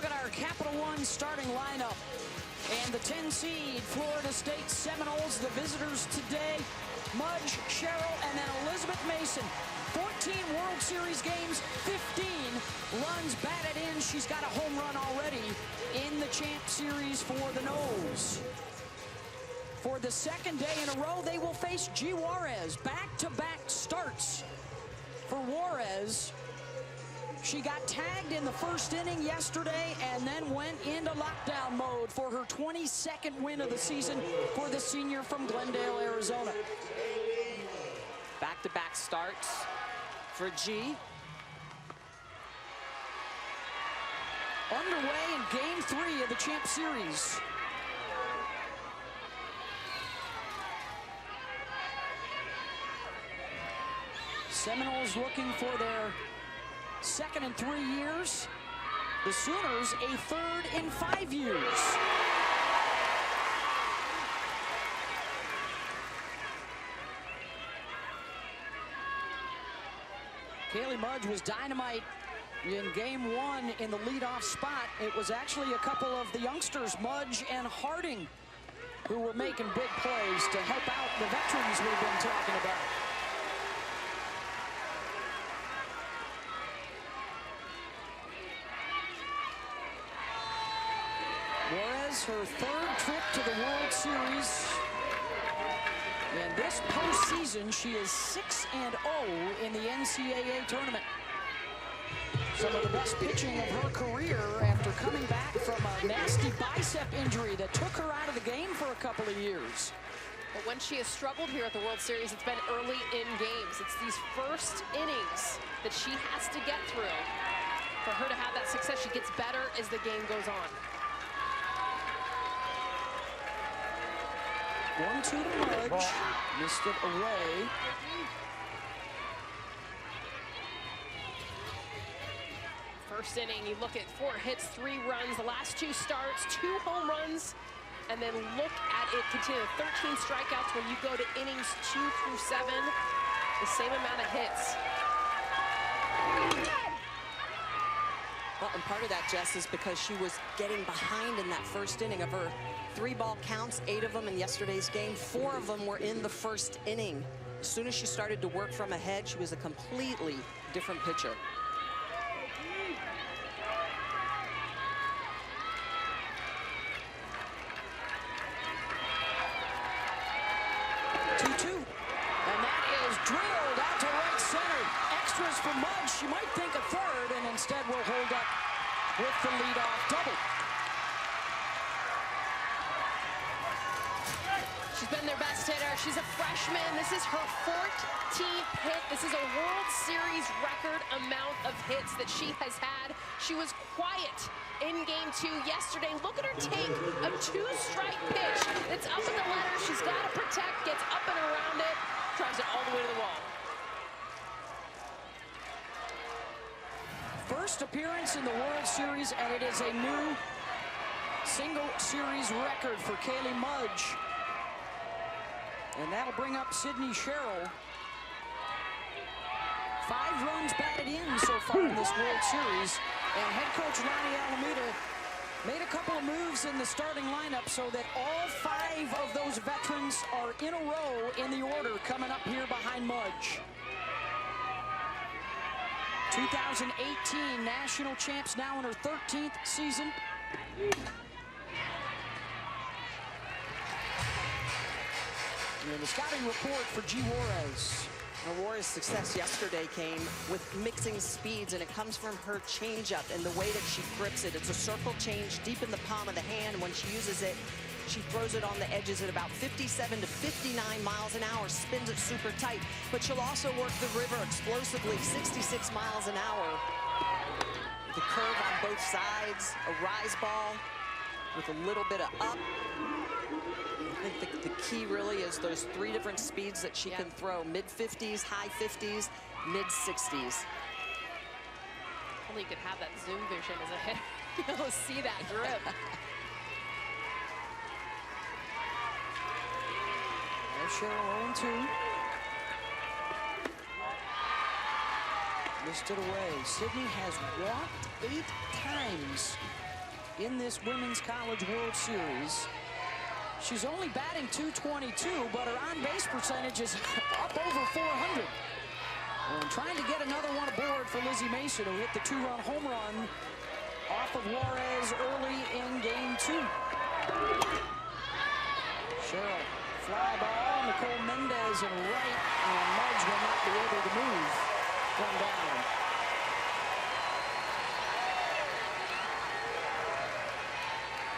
look at our Capital One starting lineup. And the 10 seed Florida State Seminoles, the visitors today. Mudge, Sherrill, and then Elizabeth Mason. 14 World Series games, 15 runs batted in. She's got a home run already in the Champ Series for the Noles. For the second day in a row, they will face G. Juarez. Back-to-back starts for Juarez. She got tagged in the first inning yesterday and then went into lockdown mode for her 22nd win of the season for the senior from Glendale, Arizona. Back-to-back starts for G. Underway in Game 3 of the Champ Series. Seminoles looking for their second in 3 years. The Sooners a third in 5 years. Kaylee Mudge was dynamite in Game 1 in the leadoff spot. It was actually a couple of the youngsters, Mudge and Harding, who were making big plays to help out the veterans we've been talking about. Juarez, her third trip to the World Series. And this postseason, she is 6-0 in the NCAA tournament. Some of the best pitching of her career after coming back from a nasty bicep injury that took her out of the game for a couple of years. But when she has struggled here at the World Series, it's been early in games. It's these first innings that she has to get through. For her to have that success, she gets better as the game goes on. 1-2 to Mudge, missed it away. First inning, you look at 4 hits, 3 runs. The last 2 starts, 2 home runs. And then look at it continue. 13 strikeouts when you go to innings 2 through 7. The same amount of hits. Well, and part of that, Jess, is because she was getting behind in that first inning. Of her 3-ball counts, 8 of them in yesterday's game, 4 of them were in the first inning. As soon as she started to work from ahead, she was a completely different pitcher. Drilled out to right center. Extras for Mudge. She might think a third, and instead will hold up with the leadoff double. She's been their best hitter. She's a freshman. This is her 14th hit. This is a World Series record amount of hits that she has had. She was quiet in Game 2 yesterday. Look at her take a 2-strike pitch. It's up in the letter. She's got to protect, gets up and around it. Drives it all the way to the wall. First appearance in the World Series, and it is a new single series record for Kaylee Mudge. And that'll bring up Sydney Sherrill. 5 runs batted in so far in this World Series. And head coach Ronnie Alameda made a couple of moves in the starting lineup so that all 5 of those veterans are in a row in the order coming up here behind Mudge. 2018 national champs, now in her 13th season. And the scouting report for G. Juarez. Aurora's success yesterday came with mixing speeds, and it comes from her changeup and the way that she grips it. It's a circle change deep in the palm of the hand. When she uses it, she throws it on the edges at about 57 to 59 miles an hour, spins it super tight. But she'll also work the river explosively, 66 miles an hour. The curve on both sides, a rise ball with a little bit of up. I think the key really is those 3 different speeds that she can throw. Mid-50s, high 50s, mid-60s. Only you could have that zoom vision as a hitter. You'll see that grip. There's Sherrill 0-2. Missed it away. Sydney has walked 8 times in this Women's College World Series. She's only batting .222, but her on-base percentage is up over 400. And trying to get another one aboard for Lizzie Mason, who hit the 2-run home run off of Juarez early in game 2. Cheryl, fly ball, Nicole Mendez in right, and Mudge will not be able to move. One down.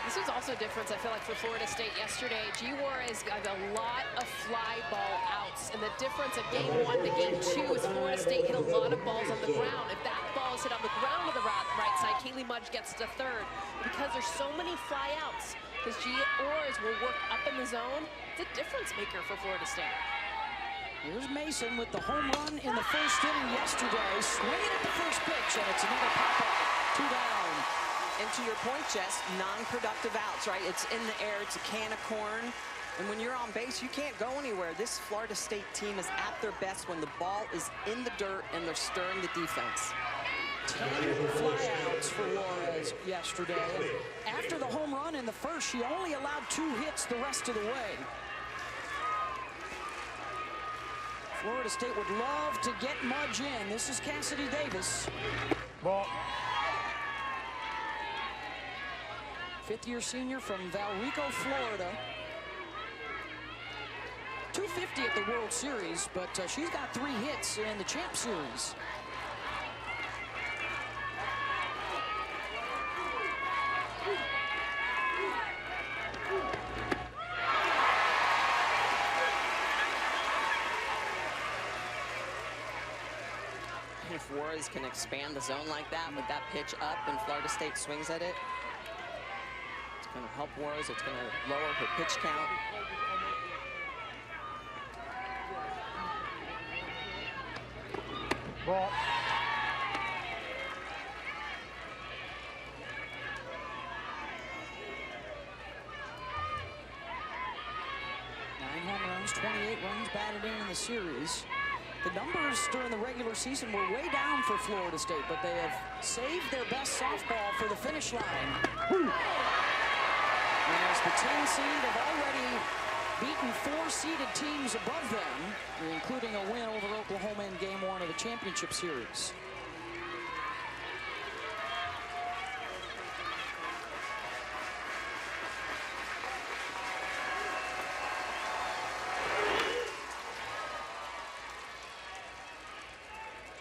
This was also a difference, I feel like, for Florida State yesterday. Juarez got a lot of fly ball outs, and the difference of game 1 to game 2 is Florida State hit a lot of balls on the ground. If that ball is hit on the ground on the right side, Kaylee Mudge gets to third. Because there's so many fly outs, because Juarez will work up in the zone, it's a difference maker for Florida State. Here's Mason with the home run in the first inning yesterday, swinging at the first pitch, and it's another pop-up, 2 down. And to your point, Jess, non-productive outs, right? It's in the air, it's a can of corn. And when you're on base, you can't go anywhere. This Florida State team is at their best when the ball is in the dirt and they're stirring the defense. 10 flyouts for Juarez yesterday. And after the home run in the first, she only allowed 2 hits the rest of the way. Florida State would love to get Mudge in. This is Cassidy Davis. Ball. 5th-year senior from Valrico, Florida. 250 at the World Series, but she's got 3 hits in the Champ Series. If Juarez can expand the zone like that with that pitch up and Florida State swings at it, it's going to help Juarez. It's going to lower her pitch count. Ball. Home runs, 28 runs batted in the series. The numbers during the regular season were way down for Florida State, but they have saved their best softball for the finish line. And as the 10 seed have already beaten 4 seeded teams above them, including a win over Oklahoma in game 1 of the championship series.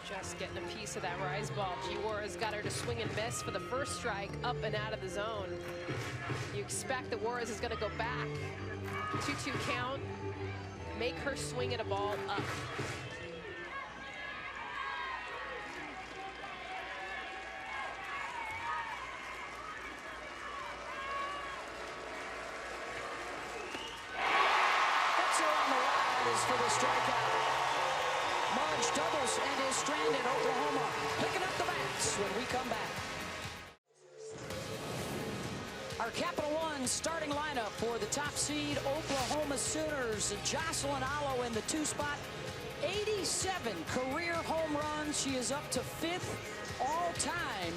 Just getting a piece of that rise ball. Juarez got her to swing and miss for the first strike, up and out of the zone. You expect that Juarez is going to go back. 2-2 count. Make her swing at a ball up. That's her on the rise for the strikeout. Mudge doubles and is stranded. Oklahoma picking up the bats when we come back. Our Capital One starting lineup for the top seed Oklahoma Sooners. Jocelyn Allo in the 2 spot. 87 career home runs. She is up to 5th all time.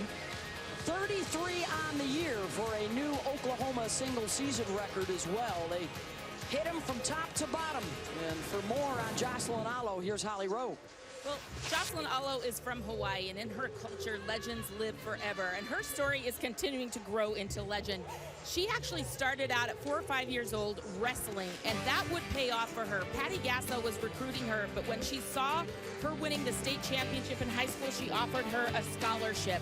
33 on the year for a new Oklahoma single season record as well. They hit him from top to bottom. And for more on Jocelyn Allo, here's Holly Rowe. Well, Jocelyn Allo is from Hawaii, and in her culture, legends live forever. And her story is continuing to grow into legend. She actually started out at 4 or 5 years old wrestling, and that would pay off for her. Patty Gasso was recruiting her, but when she saw her winning the state championship in high school, she offered her a scholarship.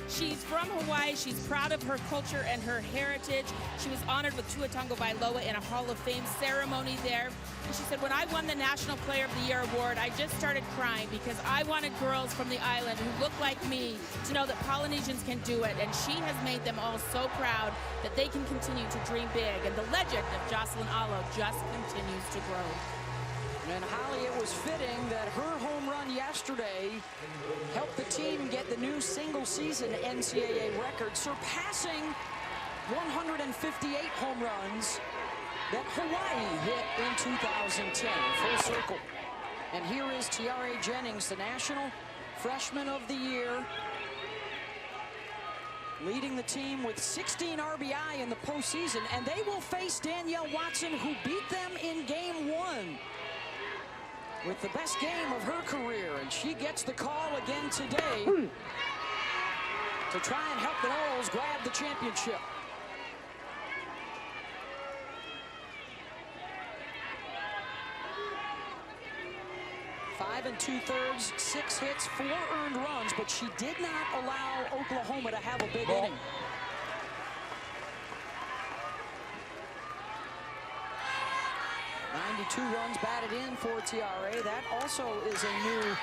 She's from Hawaii. She's proud of her culture and her heritage. She was honored with Tuatongo Bailoa in a Hall of Fame ceremony there. And she said, when I won the National Player of the Year award, I just started crying because I wanted girls from the island who look like me to know that Polynesians can do it. And she has made them all so proud that they can continue to dream big. And the legend of Jocelyn Allo just continues to grow. And Holly, it was fitting that her home run yesterday helped the team get the new single season NCAA record, surpassing 158 home runs that Hawaii hit in 2010. Full circle. And here is Tiare Jennings, the National Freshman of the Year. leading the team with 16 RBI in the postseason, and they will face Danielle Watson, who beat them in game 1 with the best game of her career, and she gets the call again today to try and help the Noles grab the championship. 5 2/3, 6 hits, 4 earned runs, but she did not allow Oklahoma to have a big inning. .92 runs batted in for TRA. That also is a new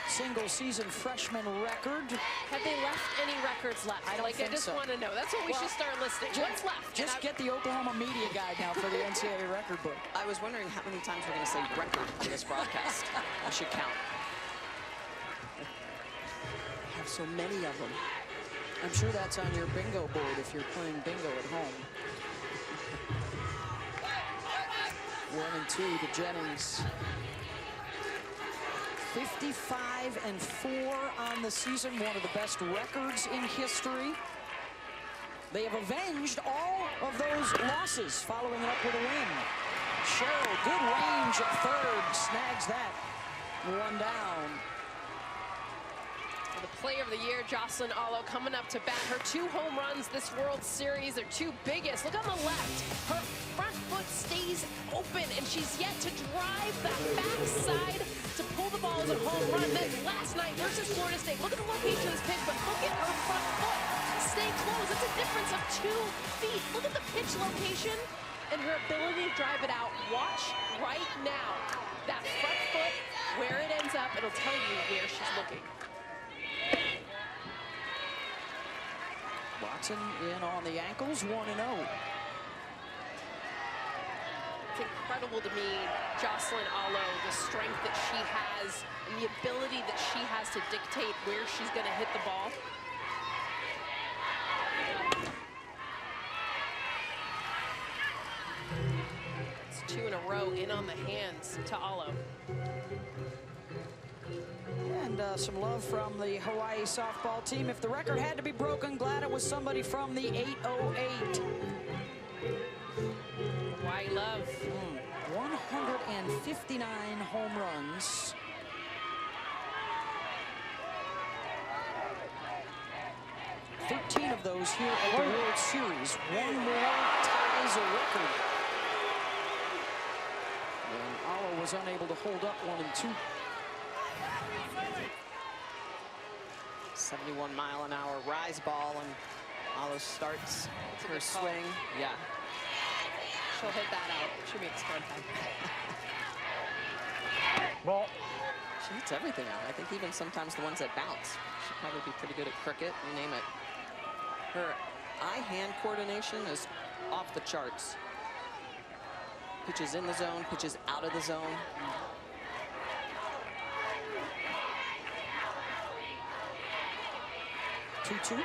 single-season freshman record. Have they left any records left? I don't think I just so. want to know. That's what we should start listing. What's left? Just get the Oklahoma media guide now for the NCAA record book. I was wondering how many times we're going to say record on this broadcast. I should count. I have so many of them. I'm sure that's on your bingo board if you're playing bingo at home. 1 and 2 to Jennings. 55-4 on the season, one of the best records in history. They have avenged all of those losses, following it up with a win. Cheryl, good range at third, snags that. 1 down. The player of the year, Jocelyn Allo, coming up to bat. Her 2 home runs this World Series, her 2 biggest. Look on the left. Her front foot stays open, and she's yet to drive that backside to pull the ball as a home run. Then last night versus Florida State, look at the location of this pitch, but look at her front foot. Stay close. It's a difference of 2 feet. Look at the pitch location and her ability to drive it out. Watch right now. That front foot, where it ends up, it'll tell you where she's looking. Watson in on the ankles, 1-0. It's incredible to me, Jocelyn Allo, the strength that she has and the ability that she has to dictate where she's going to hit the ball. It's 2 in a row in on the hands to Allo. And some love from the Hawaii softball team. If the record had to be broken, glad it was somebody from the 808. Hawaii love. 159 home runs. Of those here at the World Series. 1 more ties a record. And Allo was unable to hold up 1 and 2. 71-mile-an-hour rise ball, and Allo starts her swing. Yeah. She'll hit that out. She makes contact. Ball. She hits everything out. I think even sometimes the ones that bounce. She'd probably be pretty good at cricket, you name it. Her eye-hand coordination is off the charts. Pitches in the zone, pitches out of the zone. 2-2.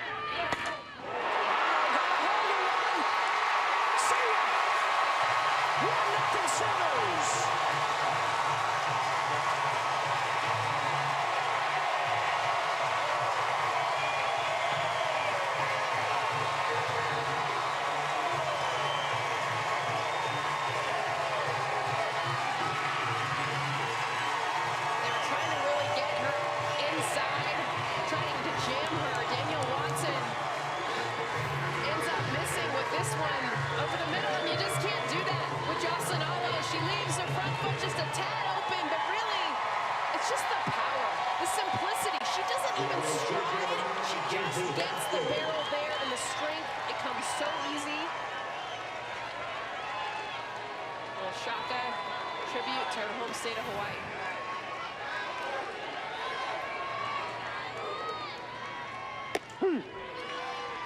Tribute to her home state of Hawaii.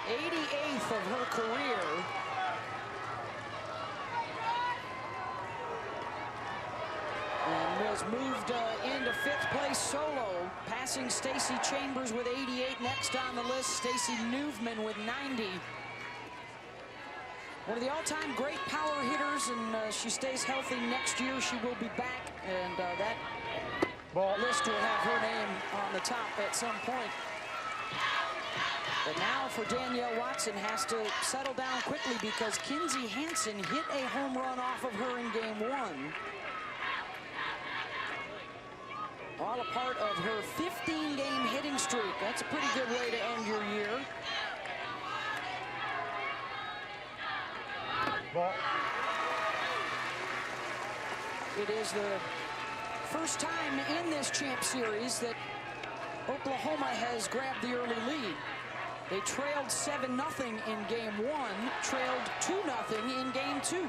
'88th of her career. And was moved into 5th place solo, passing Stacy Chambers with 88. Next on the list, Stacy Newman with 90. One of the all-time great power hitters, and she stays healthy. Next year she will be back, and that list will have her name on the top at some point. But now for Danielle Watson has to settle down quickly because Kinsey Hansen hit a home run off of her in game 1. All a part of her 15-game hitting streak. That's a pretty good way to end your year. Ball. It is the first time in this champ series that Oklahoma has grabbed the early lead. They trailed 7-0 in game 1, trailed 2-0 in game 2.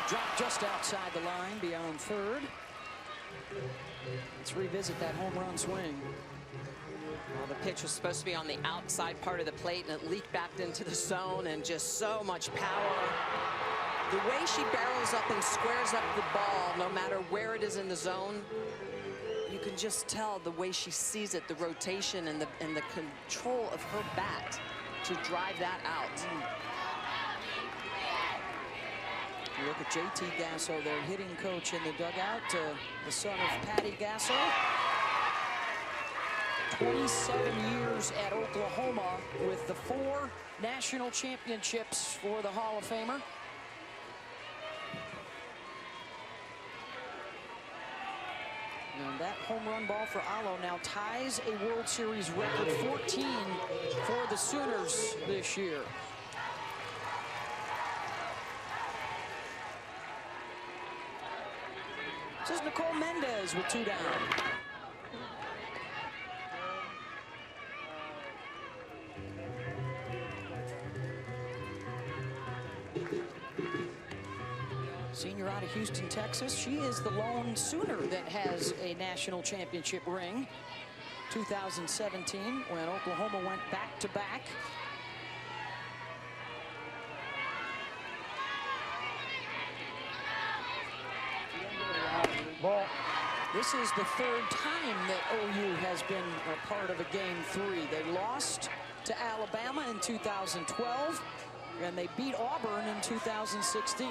Drop just outside the line, beyond third. Let's revisit that home run swing. Well, the pitch was supposed to be on the outside part of the plate, and it leaked back into the zone, and just so much power. The way she barrels up and squares up the ball, no matter where it is in the zone, you can just tell the way she sees it, the rotation and the control of her bat to drive that out. You look at JT Gasso, their hitting coach in the dugout, the son of Patty Gasso. 27 years at Oklahoma with the 4 national championships for the Hall of Famer. And that home run ball for Alo now ties a World Series record 14 for the Sooners this year. This is Nicole Mendez with 2 down. Senior out of Houston, Texas. She is the lone Sooner that has a national championship ring. 2017, when Oklahoma went back-to-back. Ball. This is the 3rd time that OU has been a part of a game 3. They lost to Alabama in 2012, and they beat Auburn in 2016.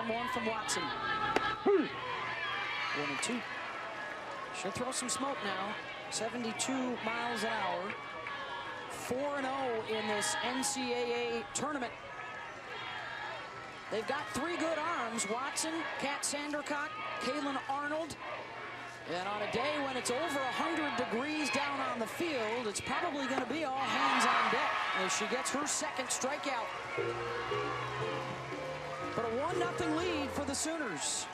One from Watson. 1-2. She'll throw some smoke now. 72 miles an hour. 4-0 in this NCAA tournament. They've got 3 good arms. Watson, Kat Sandercock, Kaylin Arnold. And on a day when it's over 100 degrees down on the field, it's probably going to be all hands on deck as she gets her 2nd strikeout. But a 1-0 lead for the Sooners.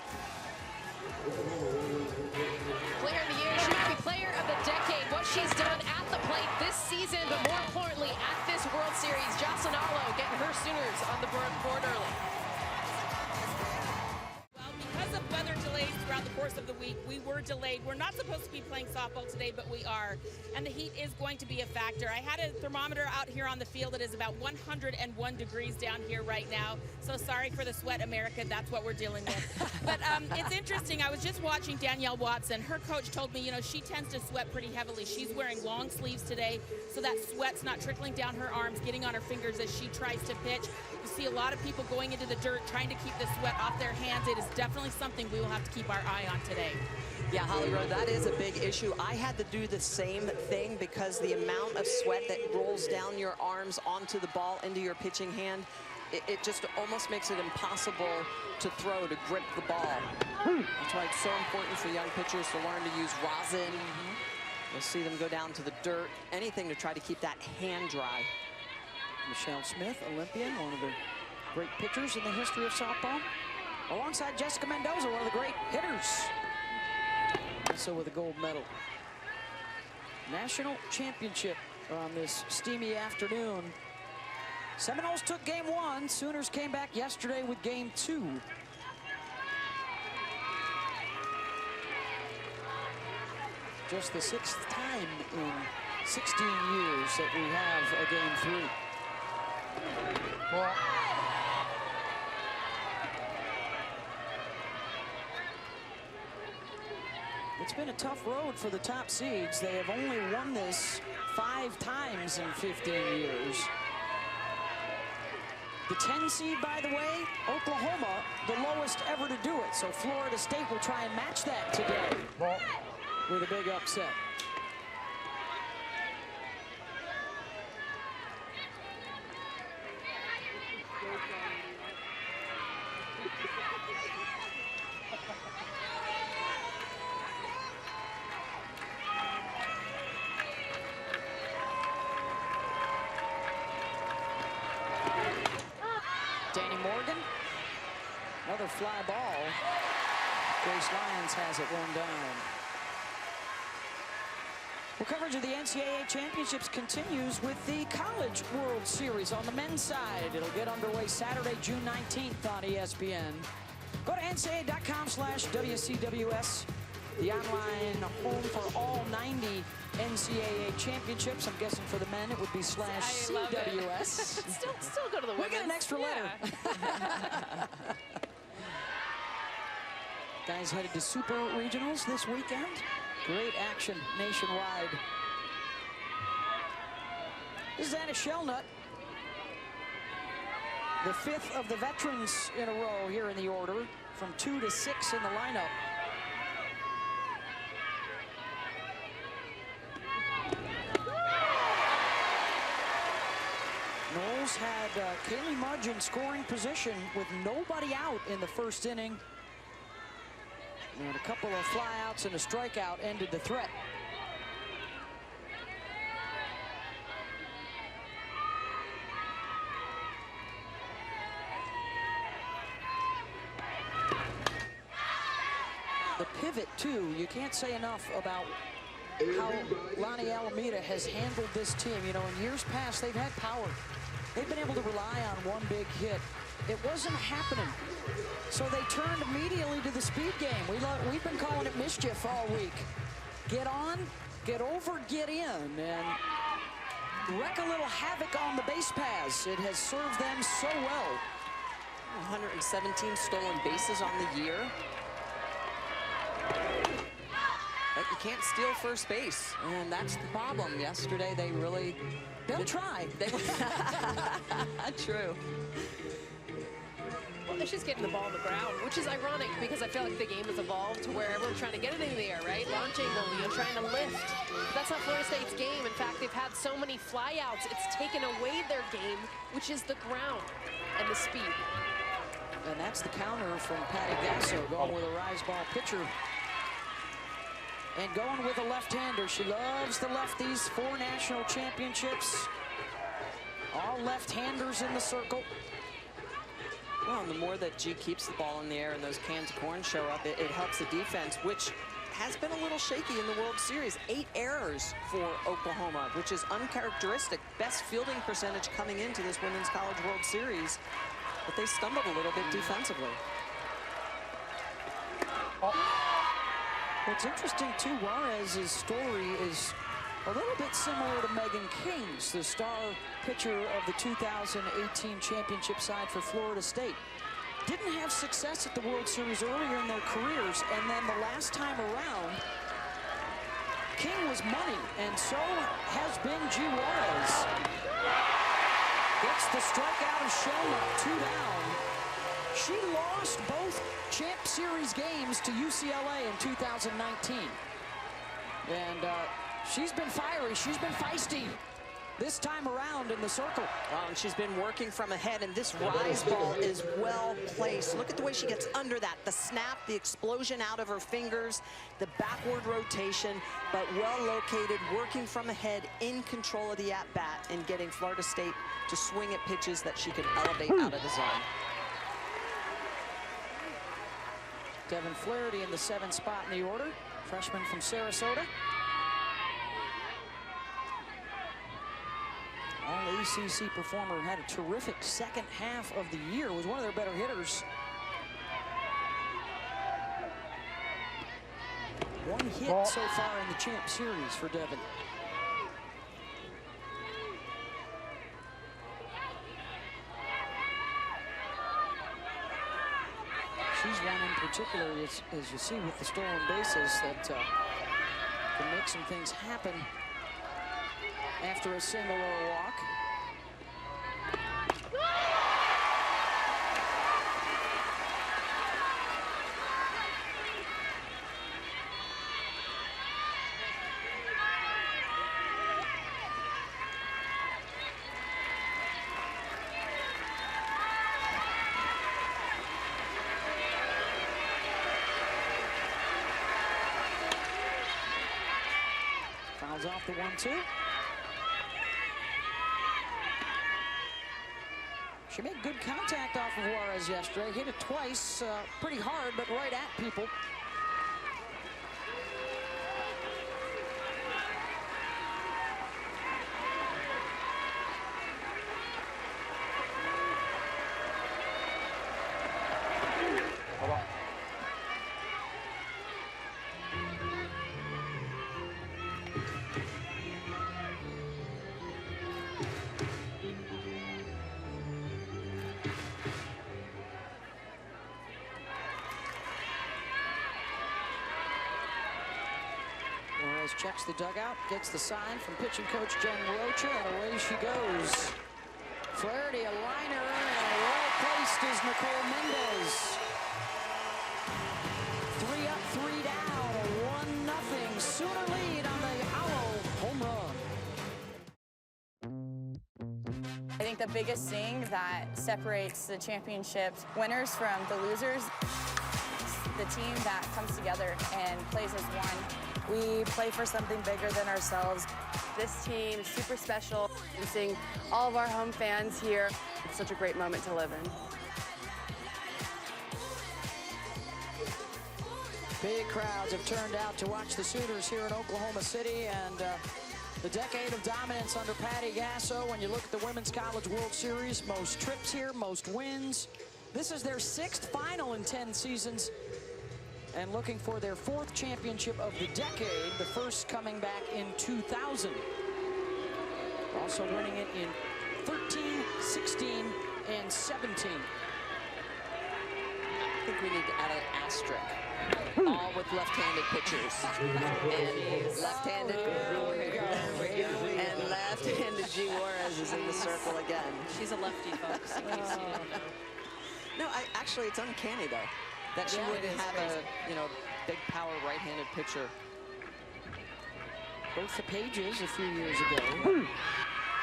Player of the year, she might be player of the decade. What she's done at the plate this season, but more importantly at this World Series. Jocelyn Alo getting her Sooners on the board early. Well, because of weather delays throughout the course of the week, we were delayed. We're not supposed to be playing softball today, but we are. And the heat is going to be a factor. I had a thermometer out here on the field. It is about 101 degrees down here right now. So sorry for the sweat, America. That's what we're dealing with. But it's interesting. I was just watching Danielle Watson. Her coach told me, you know, she tends to sweat pretty heavily. She's wearing long sleeves today, so that sweat's not trickling down her arms, getting on her fingers as she tries to pitch. You see a lot of people going into the dirt, trying to keep the sweat off their hands. It is definitely something we will have to keep our eye on today. Yeah, Holly Rowe, that is a big issue. I had to do the same thing because the amount of sweat that rolls down your arms onto the ball into your pitching hand, it just almost makes it impossible to throw, to grip the ball. That's why it's so important for young pitchers to learn to use rosin. You'll see them go down to the dirt, anything to try to keep that hand dry. Michelle Smith, Olympian, one of the great pitchers in the history of softball. Alongside Jessica Mendoza, one of the great hitters. Also with a gold medal. National championship on this steamy afternoon. Seminoles took game 1. Sooners came back yesterday with game 2. Just the 6th time in 16 years that we have a game 3. Ball. It's been a tough road for the top seeds. They have only won this 5 times in 15 years. The 10 seed, by the way, Oklahoma, the lowest ever to do it. So Florida State will try and match that today with a big upset. Another fly ball. Grace Lyons has it 1 down. Well, coverage of the NCAA championships continues with the College World Series on the men's side. It'll get underway Saturday, June 19th on ESPN. Go to ncaa.com/WCWS, the online home for all 90 NCAA championships. I'm guessing for the men it would be /CWS. Still go to the women's. We get an extra letter. Guys headed to Super Regionals this weekend. Great action nationwide. This is Anna Shellnut, the 5th of the veterans in a row here in the order, from 2 to 6 in the lineup. Knowles had Kaylee Mudge in scoring position with nobody out in the first inning. And a couple of flyouts and a strikeout ended the threat. The pivot, too, you can't say enough about how Lonnie Alameda has handled this team. You know, in years past, they've had power. They've been able to rely on one big hit. It wasn't happening. So they turned immediately to the speed game. We've been calling it mischief all week. Get on, get over, get in, and wreak a little havoc on the base paths. It has served them so well. 117 stolen bases on the year. But you can't steal first base, and that's the problem. Yesterday, they really... They'll try. True. Well, they're just getting the ball on the ground, which is ironic because I feel like the game has evolved to where everyone's trying to get it in the air, right? Launching them, you know, trying to lift. That's not Florida State's game. In fact, they've had so many flyouts, it's taken away their game, which is the ground and the speed. And that's the counter from Patty Gasso, going with a rise ball pitcher. And going with a left-hander. She loves the lefties. 4 national championships. All left-handers in the circle. Well, and the more that G keeps the ball in the air and those cans of corn show up, it helps the defense, which has been a little shaky in the World Series. 8 errors for Oklahoma, which is uncharacteristic. Best fielding percentage coming into this Women's College World Series, but they stumbled a little bit defensively. What's interesting, too, Juarez's story is a little bit similar to Megan King's, the star pitcher of the 2018 championship side for Florida State. Didn't have success at the World Series earlier in their careers, and then the last time around, King was money, and so has been G. Juarez. Gets the strikeout of Shellnut, 2 down. She lost both Champ Series games to UCLA in 2019. And she's been fiery, she's been feisty this time around in the circle. Well, and she's been working from ahead, and this rise ball is well placed. Look at the way she gets under that. The snap, the explosion out of her fingers, the backward rotation, but well located, working from ahead, in control of the at-bat, and getting Florida State to swing at pitches that she can elevate out of the zone. Devin Flaherty in the 7th spot in the order, freshman from Sarasota. All ACC performer, had a terrific second half of the year, was one of their better hitters. 1 hit so far in the Champ Series for Devin. she's one in particular, as you see with the stolen bases, that can make some things happen after a single or a walk. Fouls off the 1-2. She made good contact off of Juarez yesterday. Hit it twice, pretty hard, but right at people. Juarez checks the dugout, gets the sign from pitching coach Jen Rocha, and away she goes. Flaherty, a liner, and well placed is Nicole Mendez. 3 up, 3 down, a 1-0 Sooner lead on the Owl home run. I think the biggest thing that separates the championship winners from the losers is the team that comes together and plays as one. We play for something bigger than ourselves. This team is super special. And seeing all of our home fans here, it's such a great moment to live in. Big crowds have turned out to watch the Sooners here in Oklahoma City, and the decade of dominance under Patty Gasso. When you look at the Women's College World Series, most trips here, most wins. This is their 6th final in 10 seasons, and looking for their 4th championship of the decade, the first coming back in 2000. Also winning it in 13, 16, and 17. I think we need to add an asterisk. All with left-handed pitchers. And left-handed and left-handed G. Juarez is in the circle again. She's a lefty, folks. in case you didn't know. No, actually, it's uncanny though that she wouldn't have a big power right-handed pitcher. Both the Pages a few years ago.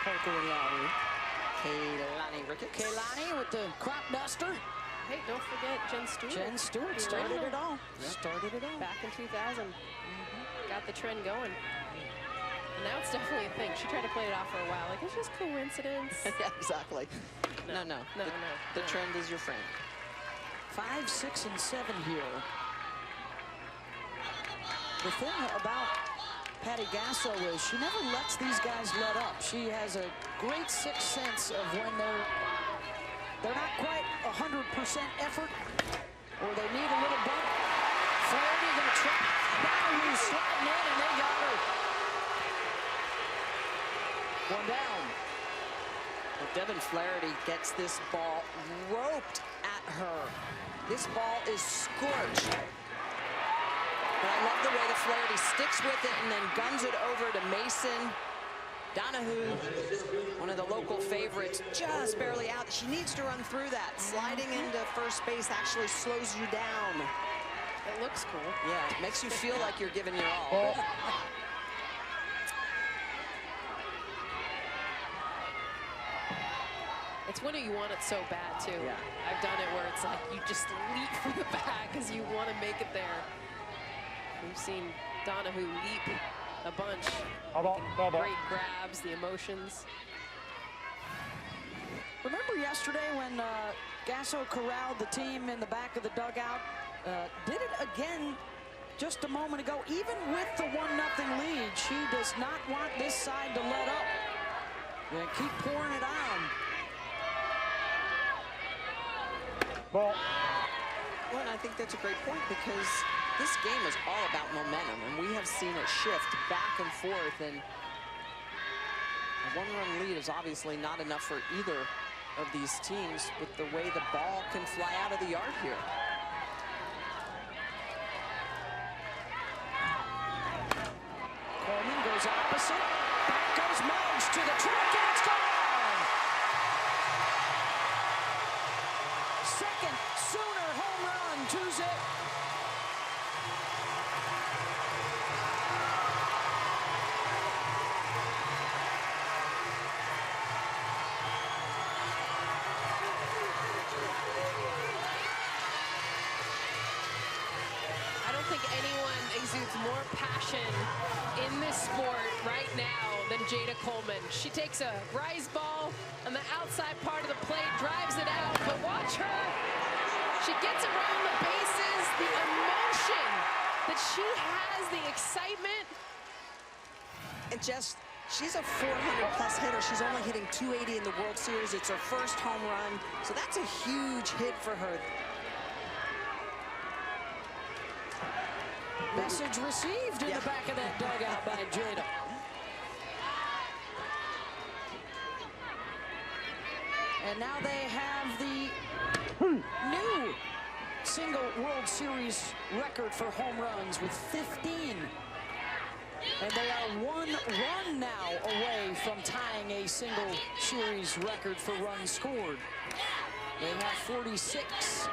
Parker and Lowry. Kaylani Ricketts. Kaylani with the crop duster. Hey, don't forget Jen Stewart. Jen Stewart started it all. Yep. Started it all. Back in 2000. Got the trend going. And now it's definitely a thing. She tried to play it off for a while. Like, it's just coincidence. Yeah, exactly. No. The trend is your friend. 5, 6, and 7 here. The thing about Patty Gasso is she never lets these guys let up. She has a great sixth sense of when they're not quite 100% effort, or they need a little bump. Flaherty gonna try. Now he's sliding in, and they got her. 1 down. Well, Devin Flaherty gets this ball roped at her. This ball is scorched. But I love the way that Flaherty sticks with it and then guns it over to Mason. Donahue, one of the local favorites, just barely out. She needs to run through that. Sliding into first base actually slows you down. It looks cool. Yeah, it makes you feel like you're giving your all. It's when you want it so bad, too. Yeah. I've done it where it's like you just leap for the bag because you want to make it there. We've seen Donahue leap a bunch. Great grabs, the emotions. Remember yesterday when Gasso corralled the team in the back of the dugout? Did it again just a moment ago. Even with the 1-0 lead, she does not want this side to let up. Yeah, keep pouring it on. Well, and I think that's a great point because this game is all about momentum, and we have seen it shift back and forth, and a 1-run lead is obviously not enough for either of these teams with the way the ball can fly out of the yard here. goes opposite. Back goes Mudge to the track, and it's gone! Second Sooner home run, 2-zip. I don't think anyone exudes more passion in this sport right now than Jada Coleman. She takes a rise ball on the outside part of the plate, drives it out, but watch her. She gets around the bases, the emotion that she has, the excitement. And just, she's a 400-plus hitter. She's only hitting 280 in the World Series. It's her first home run, so that's a huge hit for her. Message received in the back of that dugout by Jada. And now they have the new single World Series record for home runs with 15. And they are 1 run now away from tying a single series record for runs scored. They have 46.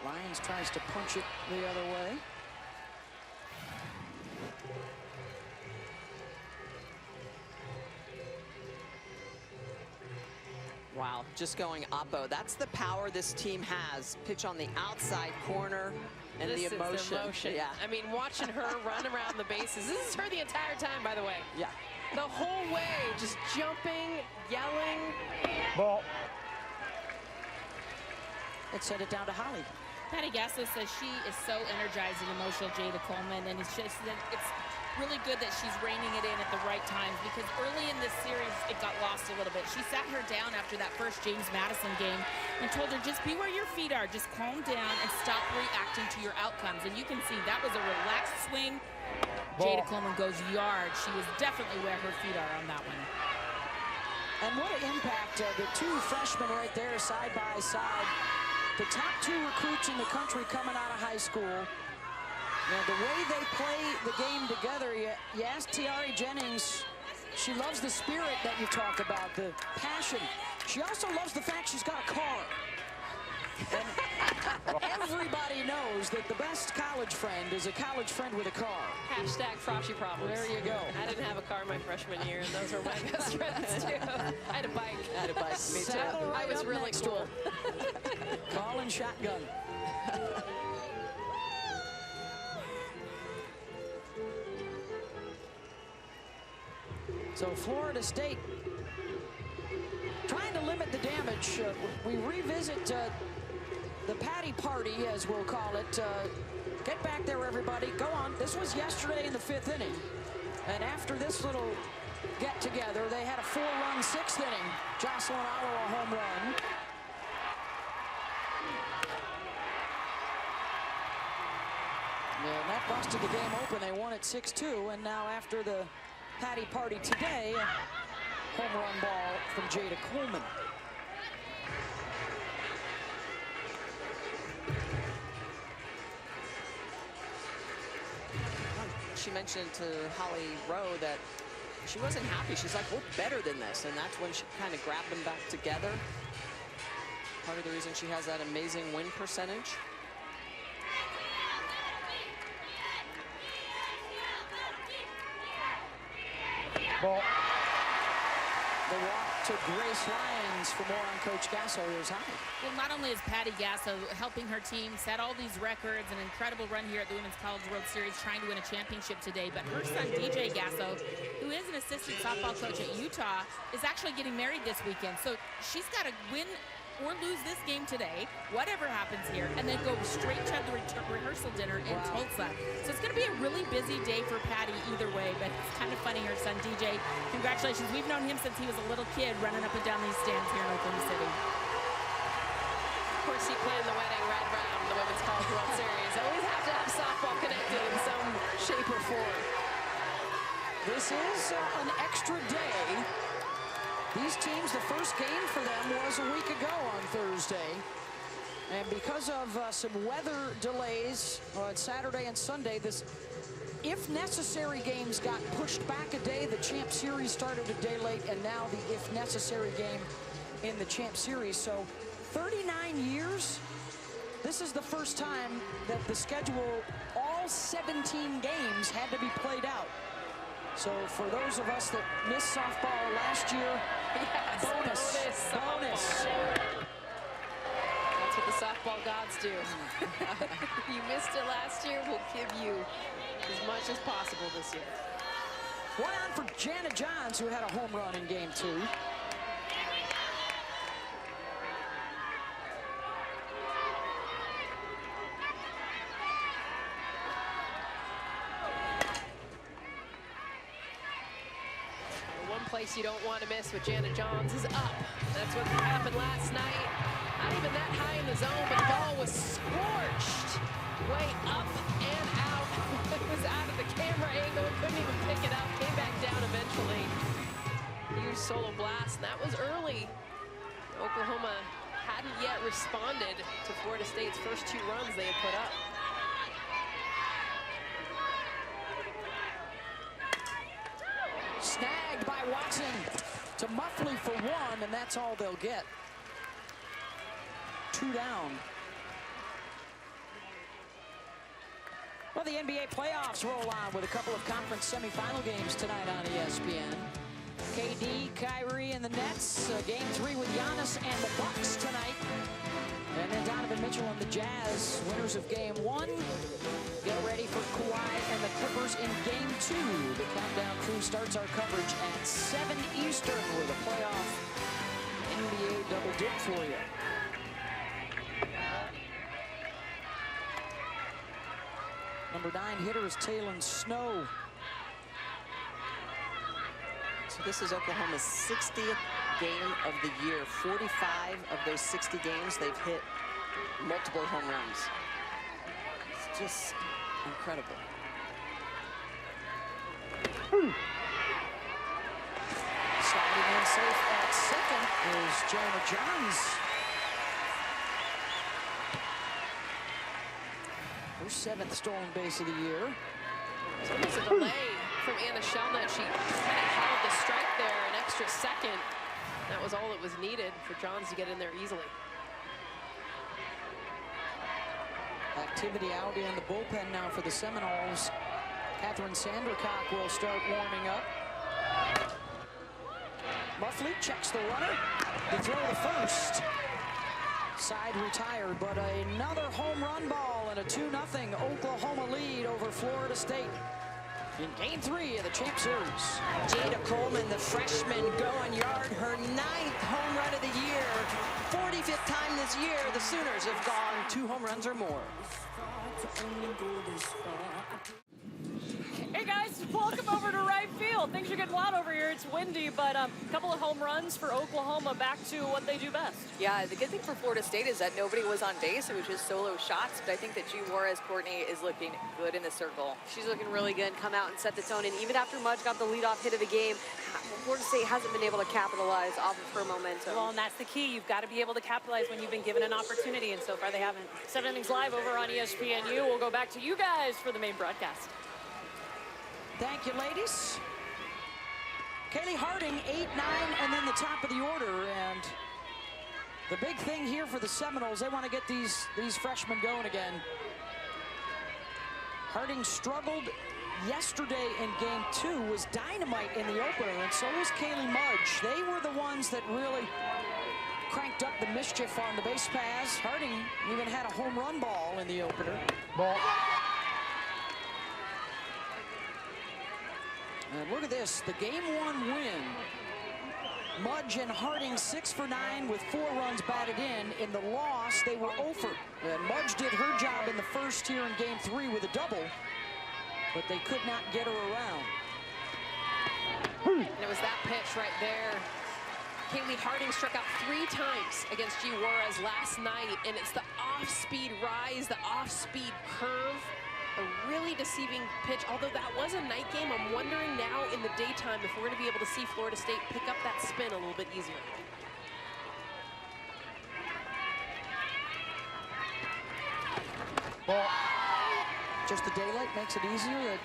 Lyons tries to punch it the other way. Wow, just going oppo. That's the power this team has. Pitch on the outside corner and This the is emotion. the emotion. Yeah. I mean, watching her run around the bases. This is her the entire time, by the way. Yeah. The whole way, just jumping, yelling. Ball. Let's send it down to Holly. Patty Gasso says she is so energized and emotional, Jada Coleman, and it's just that it's really good that she's reining it in at the right times, because early in this series it got lost a little bit. She sat her down after that first James Madison game and told her, just be where your feet are, just calm down and stop reacting to your outcomes. And you can see that was a relaxed swing. Jada Coleman goes yard. She was definitely where her feet are on that one. And what an impact, the two freshmen right there side by side. The top 2 recruits in the country coming out of high school. Now, the way they play the game together, you ask Tiare Jennings, she loves the spirit that you talk about, the passion. She also loves the fact she's got a car. And everybody knows that the best college friend is a college friend with a car. Hashtag Frosty problems. There you go. I didn't have a car my freshman year, and those were my best friends, too. I had a bike. I had a bike. Me too. Saddle right I was up really next to cool. her. Calling shotgun. So Florida State trying to limit the damage. We revisit the Patty Party, as we'll call it. Get back there, everybody. Go on. This was yesterday in the 5th inning. And after this little get-together, they had a 4-run 6th inning. Jocelyn Allo a home run. Yeah, and that busted the game open. They won it 6-2. And now after the Patty Party today, a home run ball from Jada Coleman. She mentioned to Holly Rowe that she wasn't happy. She's like, we're better than this. And that's when she kind of grabbed them back together. Part of the reason she has that amazing win percentage. Ball. The walk to Grace Lyons. For more on Coach Gasso, here's Holly. Well, not only is Patty Gasso helping her team set all these records, an incredible run here at the Women's College World Series, trying to win a championship today, but her son, DJ Gasso, who is an assistant softball coach at Utah, is actually getting married this weekend. So she's got to win or lose this game today, whatever happens here, and then go straight to the rehearsal dinner in Tulsa. So it's going to be a really busy day for Patty either way, but it's kind of funny. Her son, DJ, congratulations. We've known him since he was a little kid running up and down these stands here in Oklahoma City. Of course, he played in the wedding right around the Women's College World Series. Always have to have softball connected in some shape or form. This is an extra day. These teams, the first game for them was a week ago on Thursday. And because of some weather delays on Saturday and Sunday, this if necessary games got pushed back a day. The Champ Series started a day late, and now the if necessary game in the Champ Series. So 39 years, this is the first time that the schedule, all 17 games had to be played out. So for those of us that missed softball last year, yes, bonus. That's what the softball gods do. You missed it last year, we'll give you as much as possible this year. One on for Janet Johns, who had a home run in game 2. One place you don't want to miss with Janet Johns is up. That's what happened last night. Not even that high in the zone, but the ball was scorched way up and out. It was out of the camera angle. Couldn't even pick it up. Came back down eventually. Huge solo blast. And that was early. Oklahoma hadn't yet responded to Florida State's first 2 runs they had put up. Snagged by Watson to Muffley for 1, and that's all they'll get. 2 down. Well, the NBA playoffs roll on with a couple of conference semifinal games tonight on ESPN. KD, Kyrie, and the Nets. Game 3 with Giannis and the Bucks tonight. And then Donovan Mitchell and the Jazz, winners of Game 1. Get ready for Kawhi and the Clippers in Game 2. The Countdown crew starts our coverage at 7 Eastern with a playoff NBA double dip for you. Number 9 hitter is Taylon Snow. So this is Oklahoma's 60th game of the year. 45 of those 60 games, they've hit multiple home runs. It's just incredible. Sliding in safe at second is Janet Johns. Her 7th stolen base of the year. There's almost a delay from Anna Shelnut. She kind of held the strike there an extra second. That was all that was needed for Johns to get in there easily. Activity out in the bullpen now for the Seminoles. Catherine Sandercock will start warming up. Muffley checks the runner. The throw to first. Side retired, but another home run ball and a 2-0 Oklahoma lead over Florida State in Game 3 of the Champ Series. Jada Coleman, the freshman, going yard, her 9th home run of the year. 45th time this year, the Sooners have gone 2 home runs or more. Hey guys, welcome over to right field. Things are getting wild over here. It's windy, but a couple of home runs for Oklahoma, back to what they do best. Yeah, the good thing for Florida State is that nobody was on base. It was just solo shots, but I think that Giselle Juarez Courtney is looking good in the circle. She's looking really good, come out and set the tone. And even after Mudge got the leadoff hit of the game, Florida State hasn't been able to capitalize off of her momentum. Well, and that's the key. You've got to be able to capitalize when you've been given an opportunity, and so far they haven't. 7 innings live over on ESPNU. We'll go back to you guys for the main broadcast. Thank you, ladies. Kaylee Harding, 8-9, and then the top of the order. And the big thing here for the Seminoles, they want to get these freshmen going again. Harding struggled yesterday in Game 2, was dynamite in the opener, and so was Kaylee Mudge. They were the ones that really cranked up the mischief on the base paths. Harding even had a home run ball in the opener. Ball. And look at this, the Game 1 win. Mudge and Harding 6 for 9 with 4 runs batted in. In the loss, they were 0 for. And Mudge did her job in the first here in Game 3 with a double, but they could not get her around. And it was that pitch right there. Kaylee Harding struck out 3 times against Giselle Juarez last night, and it's the off-speed rise, the off-speed curve. A really deceiving pitch, although that was a night game. I'm wondering now in the daytime if we're going to be able to see Florida State pick up that spin a little bit easier. Ball. Just the daylight makes it easier.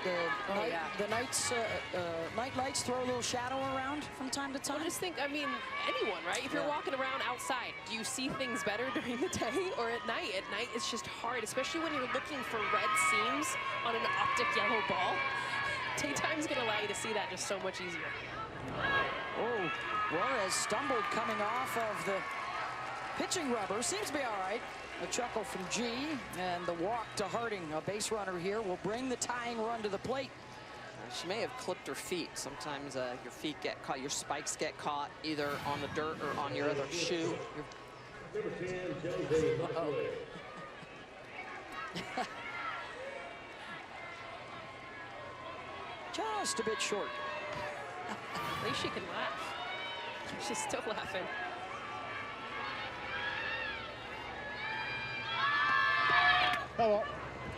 The night lights throw a little shadow around from time to time. Well, just think, I mean, anyone, right? If you're walking around outside, do you see things better during the day or at night? At night, it's just hard, especially when you're looking for red seams on an optic yellow ball. Daytime's going to allow you to see that just so much easier. Oh, Juarez stumbled coming off of the pitching rubber. Seems to be all right. A chuckle from G, and the walk to Harding, a base runner here, will bring the tying run to the plate. She may have clipped her feet. Sometimes your feet get caught, your spikes get caught either on the dirt or on your other shoe. Uh-oh. Just a bit short. At least she can laugh. She's still laughing. Hello.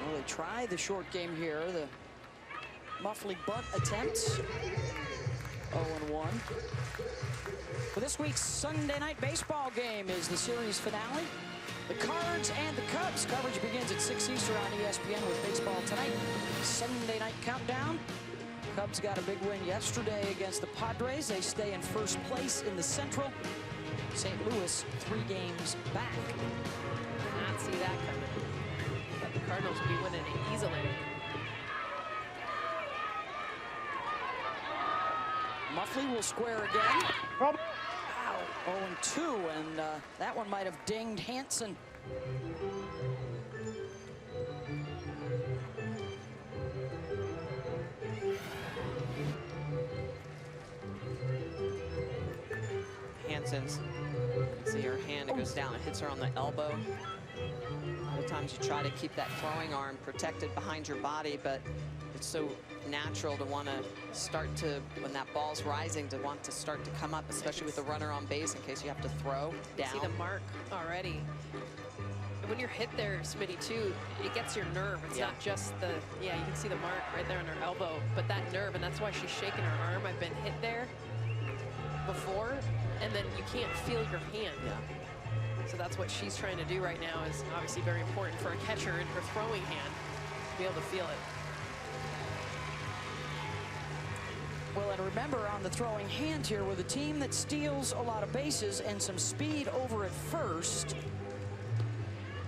Well, they try the short game here. The Muffley bunt attempt. 0-1. For this week's Sunday night baseball game is the series finale. The Cards and the Cubs. Coverage begins at 6 Eastern on ESPN with baseball tonight. Sunday night countdown. Cubs got a big win yesterday against the Padres. They stay in first place in the Central. St. Louis 3 games back. Did not see that coming. But the Cardinals will be winning it easily. Muffley will square again. Wow. 0-2, and that one might have dinged Hansen. Hansen's, see her hand, it goes down, it hits her on the elbow. A lot of times you try to keep that throwing arm protected behind your body, but it's so natural to want to start to, when that ball's rising, to want to start to come up, especially with the runner on base in case you have to throw down. See the mark already. And when you're hit there, Smitty, too, it gets your nerve. It's not just the, you can see the mark right there on her elbow, but that nerve, and that's why she's shaking her arm. I've been hit there before, and then you can't feel your hand. So that's what she's trying to do right now, is obviously very important for a catcher in her throwing hand to be able to feel it. Well, and remember, on the throwing hand here, with a team that steals a lot of bases and some speed over at first,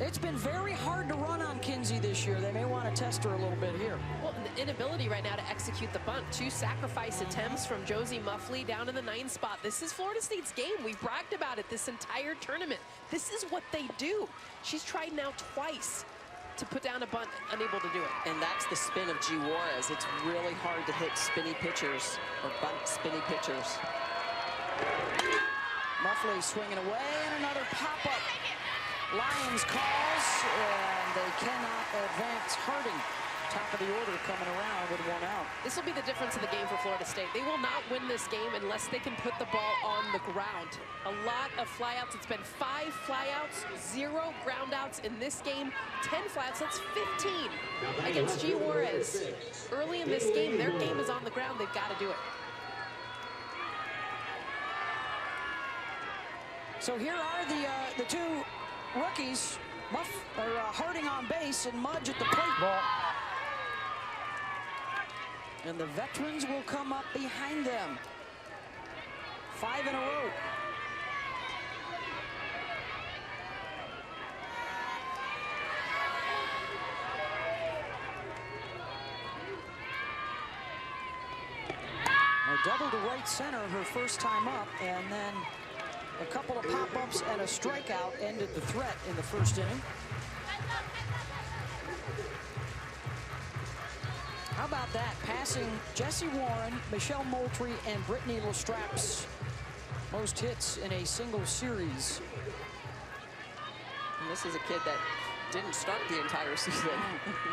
it's been very hard to run on Kinsey this year. They may want to test her a little bit here. Well, and the inability right now to execute the bunt. 2 sacrifice attempts from Josie Muffley down in the 9th spot. This is Florida State's game. We've bragged about it this entire tournament. This is what they do. She's tried now twice to put down a bunt, unable to do it. And that's the spin of G. Juarez. It's really hard to hit spinny pitchers or bunt spinny pitchers. Muffley swinging away, and another pop-up. Lions calls, and they cannot advance. Harding, top of the order, coming around with 1 out. This will be the difference in the game for Florida State. They will not win this game unless they can put the ball on the ground. A lot of flyouts. It's been 5 flyouts, 0 groundouts in this game. 10 flyouts, that's 15 against G. Juarez. Early in this game, their game is on the ground. They've got to do it. So here are the 2 rookies, Harding on base and Mudge at the plate. Ball. And the veterans will come up behind them. 5 in a row. A double to right center her first time up, and then a couple of pop-ups and a strikeout ended the threat in the first inning. How about that? Passing Jessie Warren, Michelle Moultrie, and Brittany Lestrap's most hits in a single series. And this is a kid that didn't start the entire season.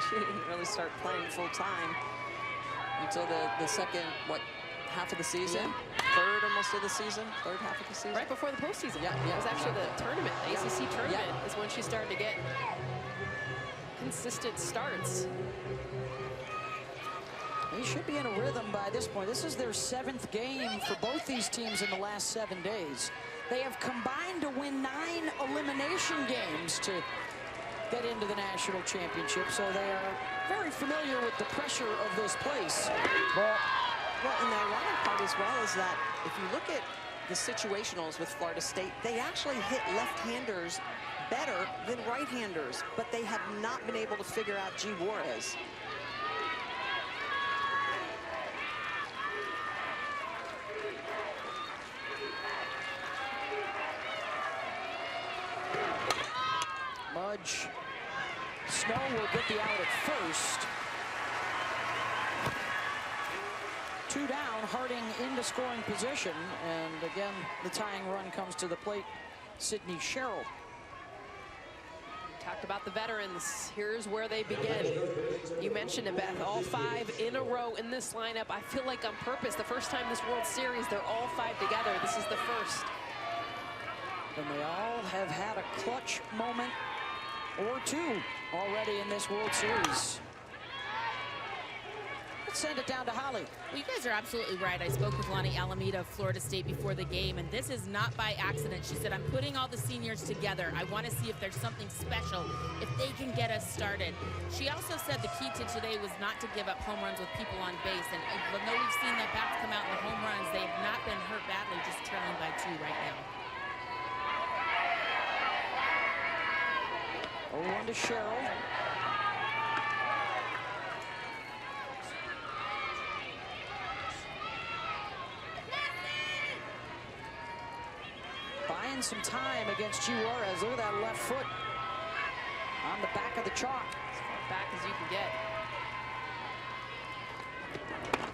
She didn't really start playing full time until the second, half of the season? Third almost of the season? Third half of the season? Right before the postseason. Yeah. It was actually the tournament. The ACC tournament is when she started to get consistent starts. They should be in a rhythm by this point. This is their 7th game for both these teams in the last 7 days. They have combined to win 9 elimination games to get into the national championship, so they are very familiar with the pressure of this place. Ball. Well, and the ironic part as well is that if you look at the situationals with Florida State, they actually hit left-handers better than right-handers, but they have not been able to figure out Giselle Juarez. Mudge. Snow will get the out at first. 2 down, Harding into scoring position, and again the tying run comes to the plate. Sydney Sherrill. Talked about the veterans. Here's where they begin. You mentioned it, Beth, all 5 in a row in this lineup. I feel like on purpose, the first time this World Series, they're all 5 together. This is the first. And they all have had a clutch moment or 2 already in this World Series. Let's send it down to Holly. Well, you guys are absolutely right. I spoke with Lonnie Alameda of Florida State before the game, and this is not by accident. She said, I'm putting all the seniors together. I want to see if there's something special, if they can get us started. She also said the key to today was not to give up home runs with people on base. And even though we've seen the bats come out in the home runs, they have not been hurt badly, just trailing by 2 right now. 0-1 to Sherrill. Buying some time against Giselle Juarez. Look at that left foot on the back of the chalk. As far back as you can get.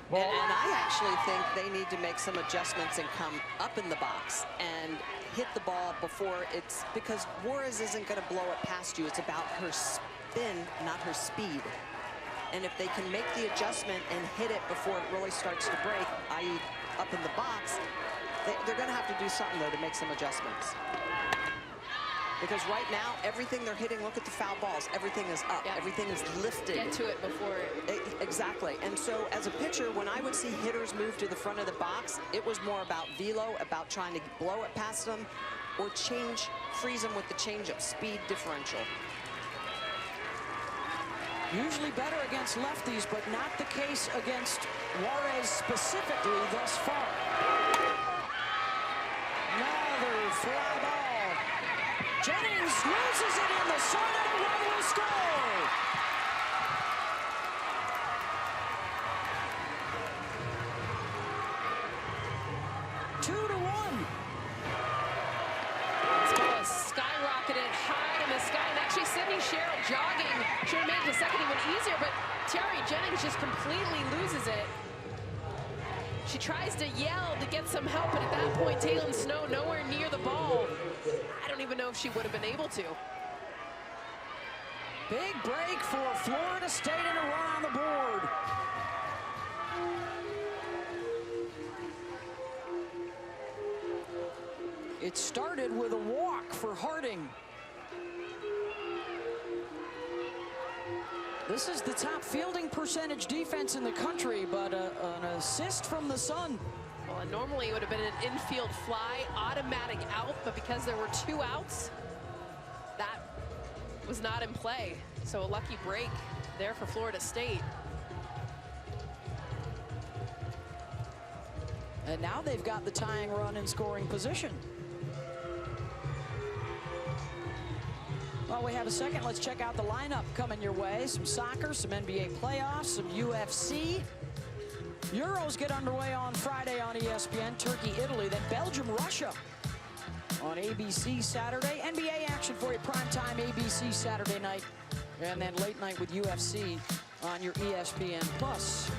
And I actually think they need to make some adjustments and come up in the box and hit the ball before it's, because Juarez isn't going to blow it past you. It's about her spin, not her speed. And if they can make the adjustment and hit it before it really starts to break, i.e. up in the box, they're going to have to do something, though, to make some adjustments. Because right now, everything they're hitting, look at the foul balls. Everything is up. Yep. Everything is lifted. Get to it before it. Exactly. And so as a pitcher, when I would see hitters move to the front of the box, it was more about velo, about trying to blow it past them or freeze them with the changeup, speed differential. Usually better against lefties, but not the case against Juarez specifically thus far. Another fly ball. Jennings loses it in the sun, and a run will score. Two to 1. This ball is skyrocketed high in the sky, and actually Sydney Sherrill jogging should have made the second even easier, but Tiari Jennings just completely loses it. She tries to yell to get some help, and at that point, Taylor Snow nowhere near the ball. I don't even know if she would have been able to. Big break for Florida State and a run on the board. It started with a walk for Harding. This is the top fielding percentage defense in the country, but an assist from the Sun. Well, and normally it would have been an infield fly, automatic out, but because there were 2 outs, that was not in play. So a lucky break there for Florida State. And now they've got the tying run in scoring position. While we have a second, let's check out the lineup coming your way. Some soccer, some NBA playoffs, some UFC. Euros get underway on Friday on ESPN. Turkey, Italy, then Belgium, Russia on ABC Saturday. NBA action for you, primetime ABC Saturday night. And then late night with UFC on your ESPN Plus.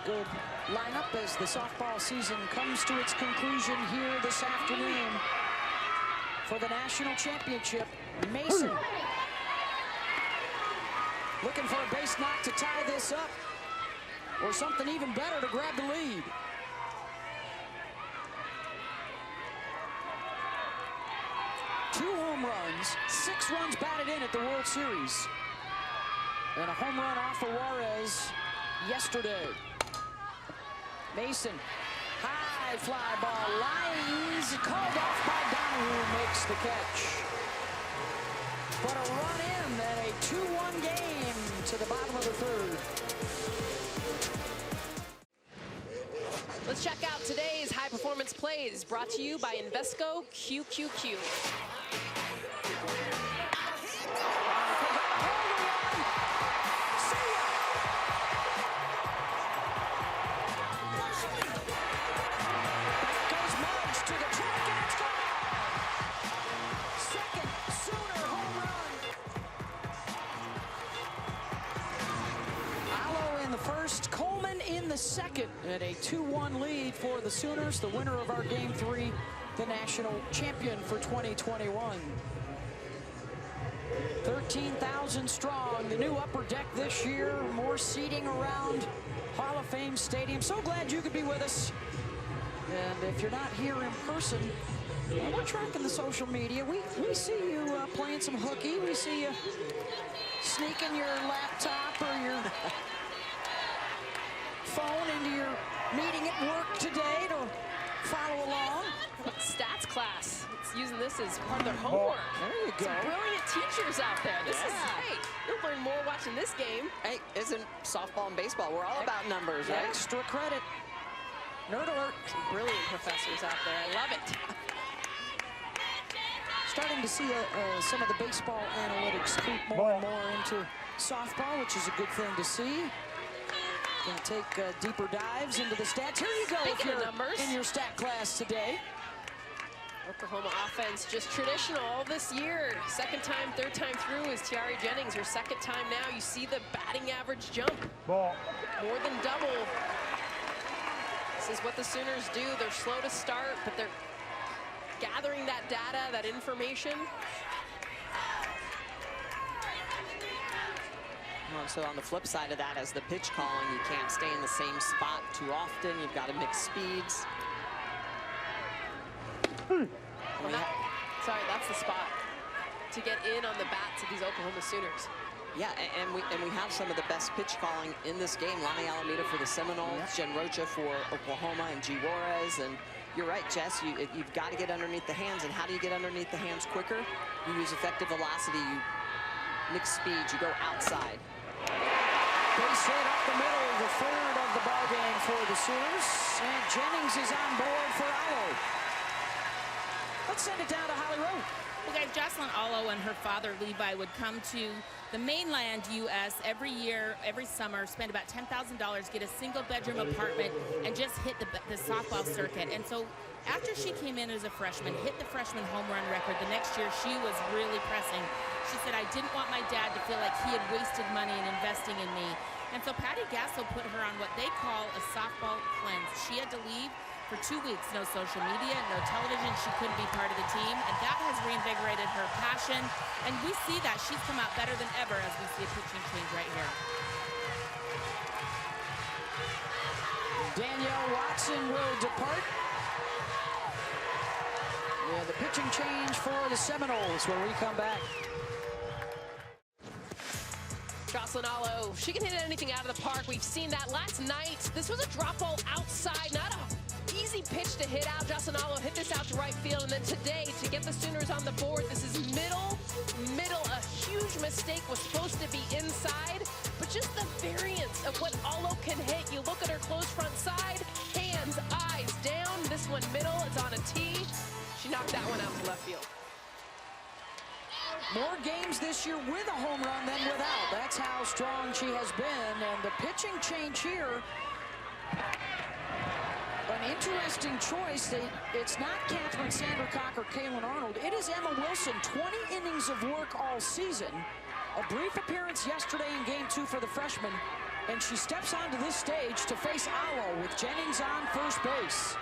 Good lineup as the softball season comes to its conclusion here this afternoon. For the national championship, Mason looking for a base knock to tie this up, or something even better to grab the lead. Two home runs, 6 runs batted in at the World Series, and a home run off of Juarez yesterday. Mason, high fly ball lines, called off by Donahue, makes the catch. But a run in and a 2-1 game to the bottom of the third. Let's check out today's high performance plays brought to you by Invesco QQQ. The second, and a 2-1 lead for the Sooners, the winner of our Game 3, the national champion for 2021. 13,000 strong, the new upper deck this year, more seating around Hall of Fame Stadium. So glad you could be with us. And if you're not here in person, we're tracking the social media. We see you playing some hooky. We see you sneaking your laptop or your phone into your meeting at work today to follow along. Stats class. It's using this as part of their homework. There you go. Some brilliant teachers out there. This is, hey, you'll learn more watching this game. Hey, isn't softball and baseball, we're all about numbers, right? Extra credit. Nerd alert. Some brilliant professors out there. I love it. Starting to see some of the baseball analytics creep more and more into softball, which is a good thing to see. Can take deeper dives into the stats. Here you go. If you're in your stat class today. Oklahoma offense just traditional all this year. Second time, third time through is Tiare Jennings. Her second time now. You see the batting average jump. Ball. More than double. This is what the Sooners do. They're slow to start, but they're gathering that data, that information. Well, so on the flip side of that, as the pitch calling, you can't stay in the same spot too often. You've got to mix speeds. Sorry, that's the spot to get in on the bats of these Oklahoma Sooners. Yeah, and we have some of the best pitch calling in this game. Lonnie Alameda for the Seminoles, Jen Rocha for Oklahoma, and G. Juarez. And you're right, Jess, you've got to get underneath the hands. And how do you get underneath the hands quicker? You use effective velocity, you mix speeds, you go outside. Base hit up the middle, the third of the ball game for the Sooners. And Jennings is on board for Allo. Let's send it down to Holly Rowe. Well, guys, Jocelyn Allo and her father, Levi, would come to the mainland U.S. every year, every summer, spend about $10,000, get a single-bedroom apartment, and just hit the softball circuit. And so after she came in as a freshman, hit the freshman home run record, the next year she was really pressing. She said, I didn't want my dad to feel like he had wasted money in investing in me. And so Patty Gasso put her on what they call a softball cleanse. She had to leave for 2 weeks. No social media, no television. She couldn't be part of the team. And that has reinvigorated her passion. And we see that. She's come out better than ever as we see a pitching change right here. Danielle Watson will depart. Yeah, the pitching change for the Seminoles when we come back. Jocelyn Allo, she can hit anything out of the park. We've seen that last night. This was a drop ball outside, not an easy pitch to hit out. Jocelyn Allo hit this out to right field, and then today, to get the Sooners on the board, this is middle. A huge mistake, was supposed to be inside, but just the variance of what Allo can hit. You look at her close front side, hands, eyes down. This one middle, it's on a tee. She knocked that one out to left field. More games this year with a home run than without. That's how strong she has been. And the pitching change here, an interesting choice. It's not Catherine Sandercock or Kaylin Arnold. It is Emma Wilson, 20 innings of work all season. A brief appearance yesterday in Game 2 for the freshman. And she steps onto this stage to face Allo with Jennings on first base.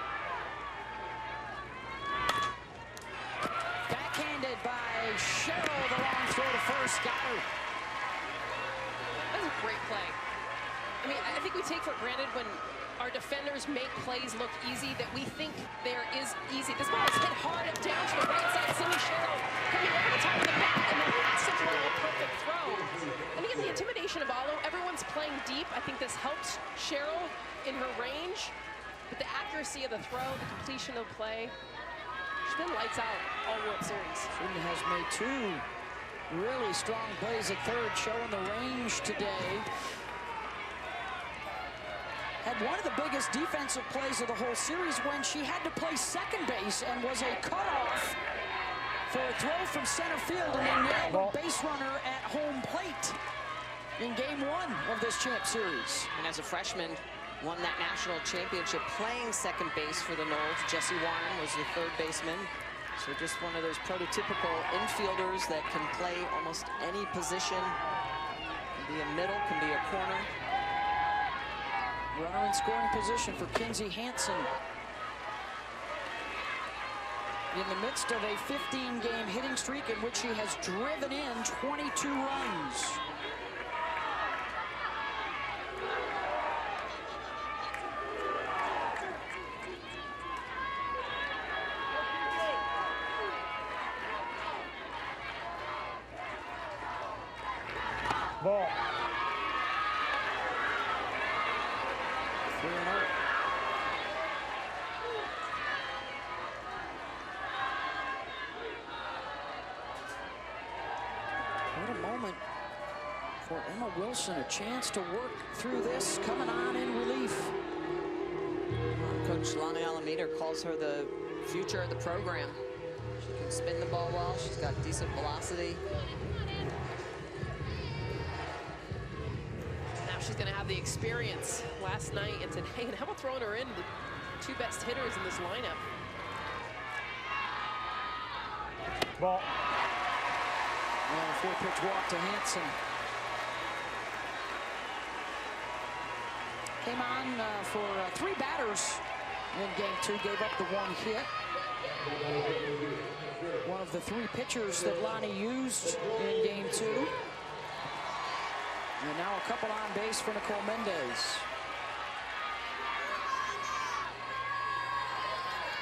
Backhanded by Cheryl, the long throw to first, got her. That was a great play. I mean, I think we take for granted when our defenders make plays look easy that we think there is easy. This ball is hit hard up down to the right side. Simi Cheryl coming over the top of the bat, and then that's such a perfect throw. And again, the intimidation of Allo, everyone's playing deep. I think this helps Cheryl in her range. But the accuracy of the throw, the completion of play, she's been lights out all World Series. She has made 2 really strong plays at third, showing the range today. Had one of the biggest defensive plays of the whole series when she had to play second base and was a cutoff for a throw from center field, and they nailed a base runner at home plate in game 1 of this champ series. And as a freshman, won that national championship playing second base for the Knolls. Jessie Warren was the third baseman. So just one of those prototypical infielders that can play almost any position. Can be a middle, can be a corner. Runner in scoring position for Kinsey Hansen. In the midst of a 15-game hitting streak in which she has driven in 22 runs. Ball. 3-0. What a moment for Emma Wilson, a chance to work through this, coming on in relief. Coach Lonnie Alameda calls her the future of the program. She can spin the ball well, she's got decent velocity. Now she's going to have the experience last night and today. And how about throwing her in the 2 best hitters in this lineup? Ball. And a 4-pitch walk to Hansen. Came on for 3 batters in game 2, gave up the 1 hit. One of the 3 pitchers that Lonnie used in game 2. And now a couple on base for Nicole Mendez.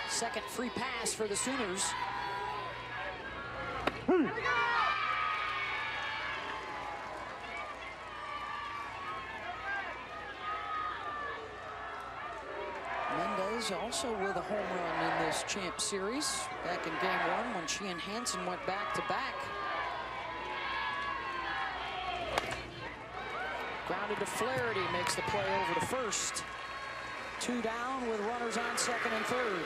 Second free pass for the Sooners. Mendez also with a home run in this champ series back in game 1 when she and Hansen went back-to-back. Grounded to Flaherty, makes the play over to first. 2 down with runners on second and third.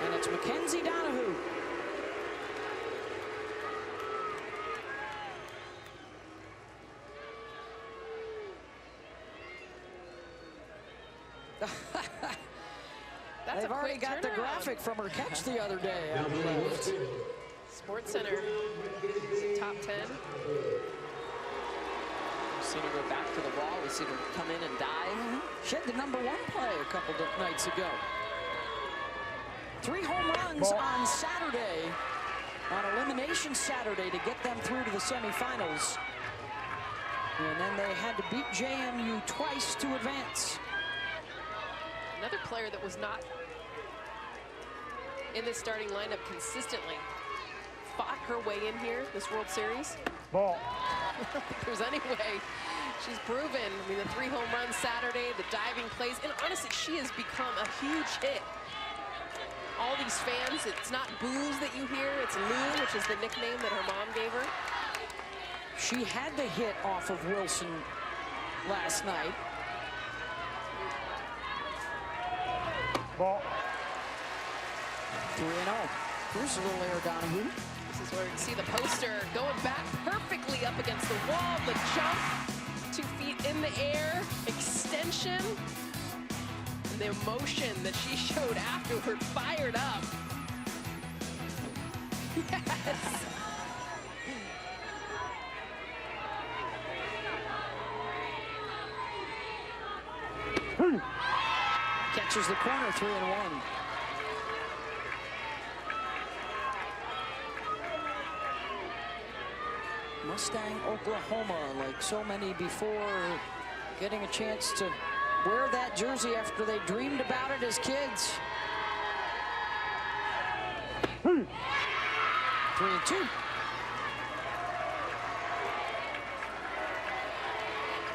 And it's Mackenzie Donahue. They've already got the graphic from her catch the other day. Sports Center, top 10. We've seen her go back to the wall. We've seen her come in and dive. She had the #1 play a couple of nights ago. 3 home runs on Saturday, on Elimination Saturday, to get them through to the semifinals. And then they had to beat JMU twice to advance. Another player that was not in this starting lineup consistently fought her way in here this World Series. Ball. I don't think there's any way. She's proven. I mean, the 3 home runs Saturday, the diving plays, and honestly, she has become a huge hit. All these fans, it's not Booze that you hear, it's Lou, which is the nickname that her mom gave her. She had the hit off of Wilson last night. Ball. 3-0. Here's a little air Donahue. This is where you can see the poster going back perfectly up against the wall. The jump, 2 feet in the air, extension, and the emotion that she showed afterward, fired up. Yes. Catches the corner, 3-1. Mustang, Oklahoma, like so many before, getting a chance to wear that jersey after they dreamed about it as kids. 3-2.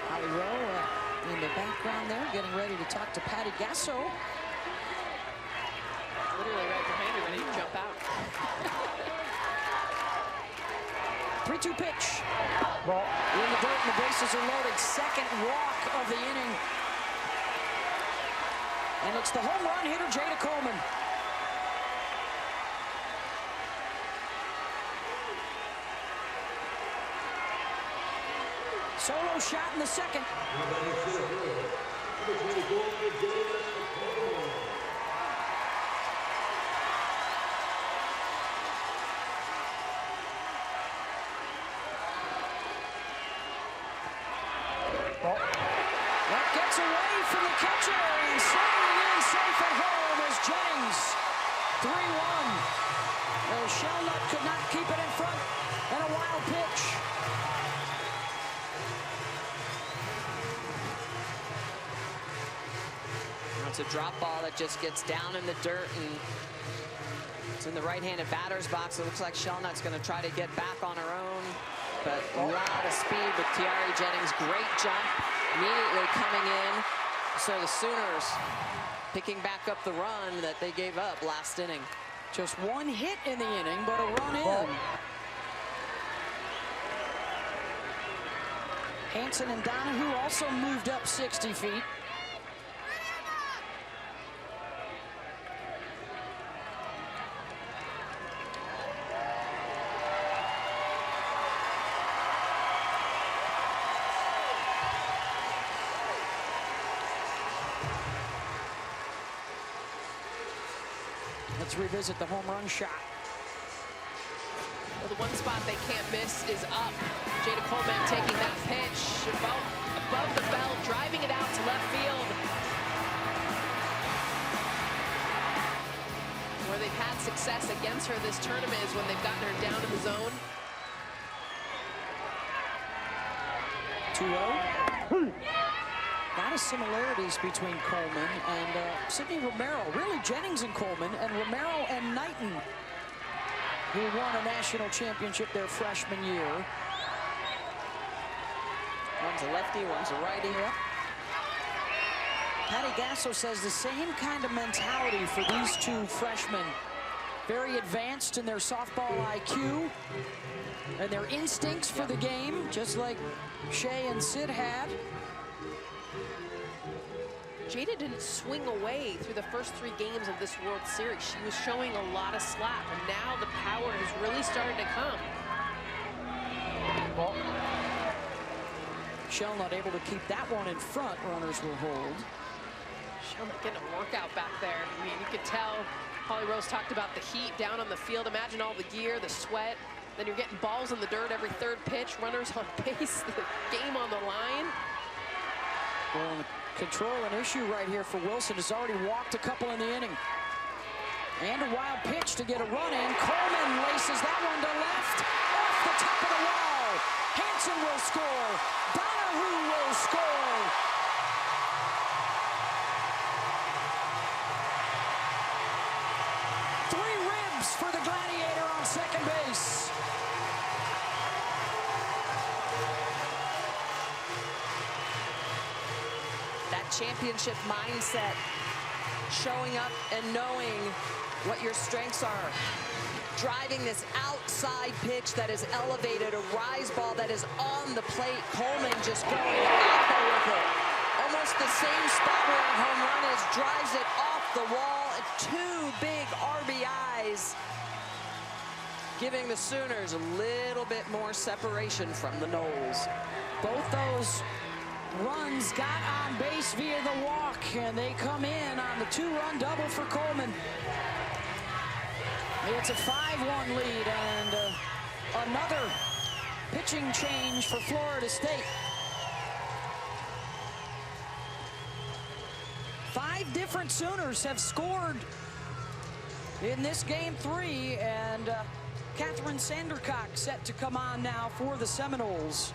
Holly Rowe in the background there, getting ready to talk to Patty Gasso. Literally right behind her, ready to jump out. 3-2 pitch. Ball. In the dirt, and the bases are loaded. Second walk of the inning. And it's the home run hitter, Jada Coleman. Solo shot in the second. That gets away from the catcher, and sliding in safe at home is Jennings. 3-1. Well, Shelnut could not keep it in front, and a wild pitch. It's a drop ball that just gets down in the dirt, and it's in the right-handed batter's box. It looks like Shelnut's going to try to get back on her own, but a lot of speed with Tiari Jennings. Great jump immediately coming in. So the Sooners picking back up the run that they gave up last inning. Just one hit in the inning, but a run in. Hanson and Donahue also moved up 60 feet. Let's revisit the home run shot. Well, the one spot they can't miss is up. Jada Coleman taking that pitch above the belt, driving it out to left field. Where they've had success against her this tournament is when they've gotten her down in the zone. 2-0. A lot of similarities between Coleman and Sydney Romero. Really, Jennings and Coleman, and Romero and Knighton, who won a national championship their freshman year. One's a lefty, one's a righty. Yep. Patty Gasso says the same kind of mentality for these two freshmen. Very advanced in their softball IQ and their instincts for the game, just like Shea and Sid had. Jada didn't swing away through the first 3 games of this World Series. She was showing a lot of slap, and now the power has really started to come. Shell not able to keep that one in front. Runners will hold. Shell getting a workout back there. I mean, you could tell Holly Rose talked about the heat down on the field. Imagine all the gear, the sweat. Then you're getting balls in the dirt every 3rd pitch. Runners on base, the game on the line. Well, control an issue right here for Wilson. Has already walked a couple in the inning. And a wild pitch to get a run in. Coleman laces that one to left. Off the top of the wall. Hanson will score. Donahue will score. Three ribs for the Gladiator on second base. That championship mindset, showing up and knowing what your strengths are. Driving this outside pitch that is elevated, a rise ball that is on the plate. Coleman just going apple with it. Almost the same spot where a home run is, drives it off the wall. 2 big RBIs, giving the Sooners a little bit more separation from the Noles. Both those runs got on base via the walk, and they come in on the 2-run double for Coleman. It's a 5-1 lead, and another pitching change for Florida State. 5 different Sooners have scored in this game 3, and Catherine Sandercock set to come on now for the Seminoles.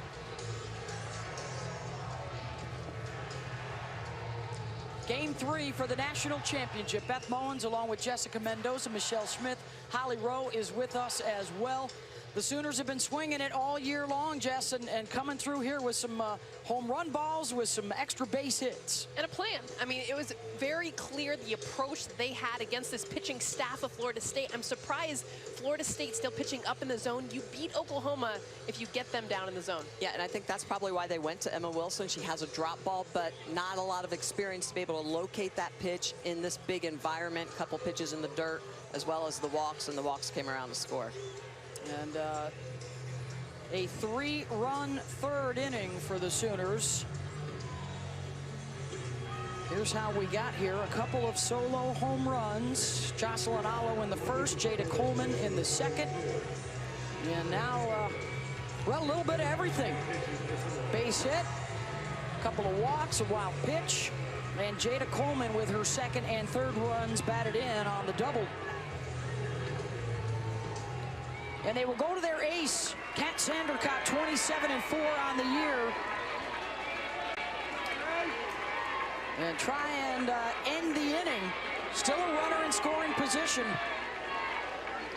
Game 3 for the national championship. Beth Mowens along with Jessica Mendoza, Michelle Smith, Holly Rowe is with us as well. The Sooners have been swinging it all year long, Jess, and coming through here with some home run balls, with some extra base hits. And a plan. I mean, it was very clear the approach that they had against this pitching staff of Florida State. I'm surprised Florida State still pitching up in the zone. You beat Oklahoma if you get them down in the zone. Yeah, and I think that's probably why they went to Emma Wilson. She has a drop ball, but not a lot of experience to be able to locate that pitch in this big environment. Couple pitches in the dirt, as well as the walks, and the walks came around to score. And a 3-run third inning for the Sooners. Here's how we got here. A couple of solo home runs. Jocelyn Allo in the first, Jada Coleman in the second. And now, well, a little bit of everything. Base hit, a couple of walks, a wild pitch, and Jada Coleman with her second and third runs batted in on the double. And they will go to their ace, Kat Sandercott, 27-4 on the year. And try and end the inning. Still a runner in scoring position.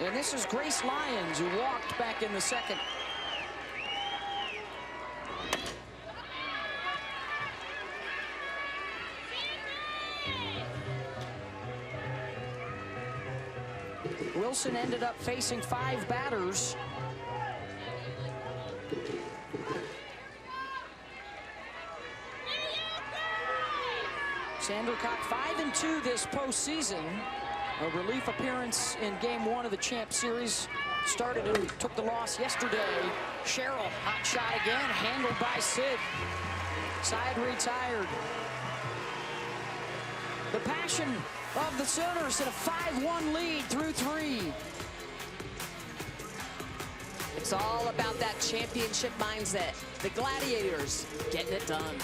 And this is Grace Lyons, who walked back in the second. Wilson ended up facing 5 batters. Sandercott 5-2 this postseason. A relief appearance in game 1 of the Champ Series. Started and took the loss yesterday. Cheryl, hot shot again, handled by Sid. Side retired. The passion of the Sooners in a 5-1 lead through 3. It's all about that championship mindset. The Gladiators getting it done.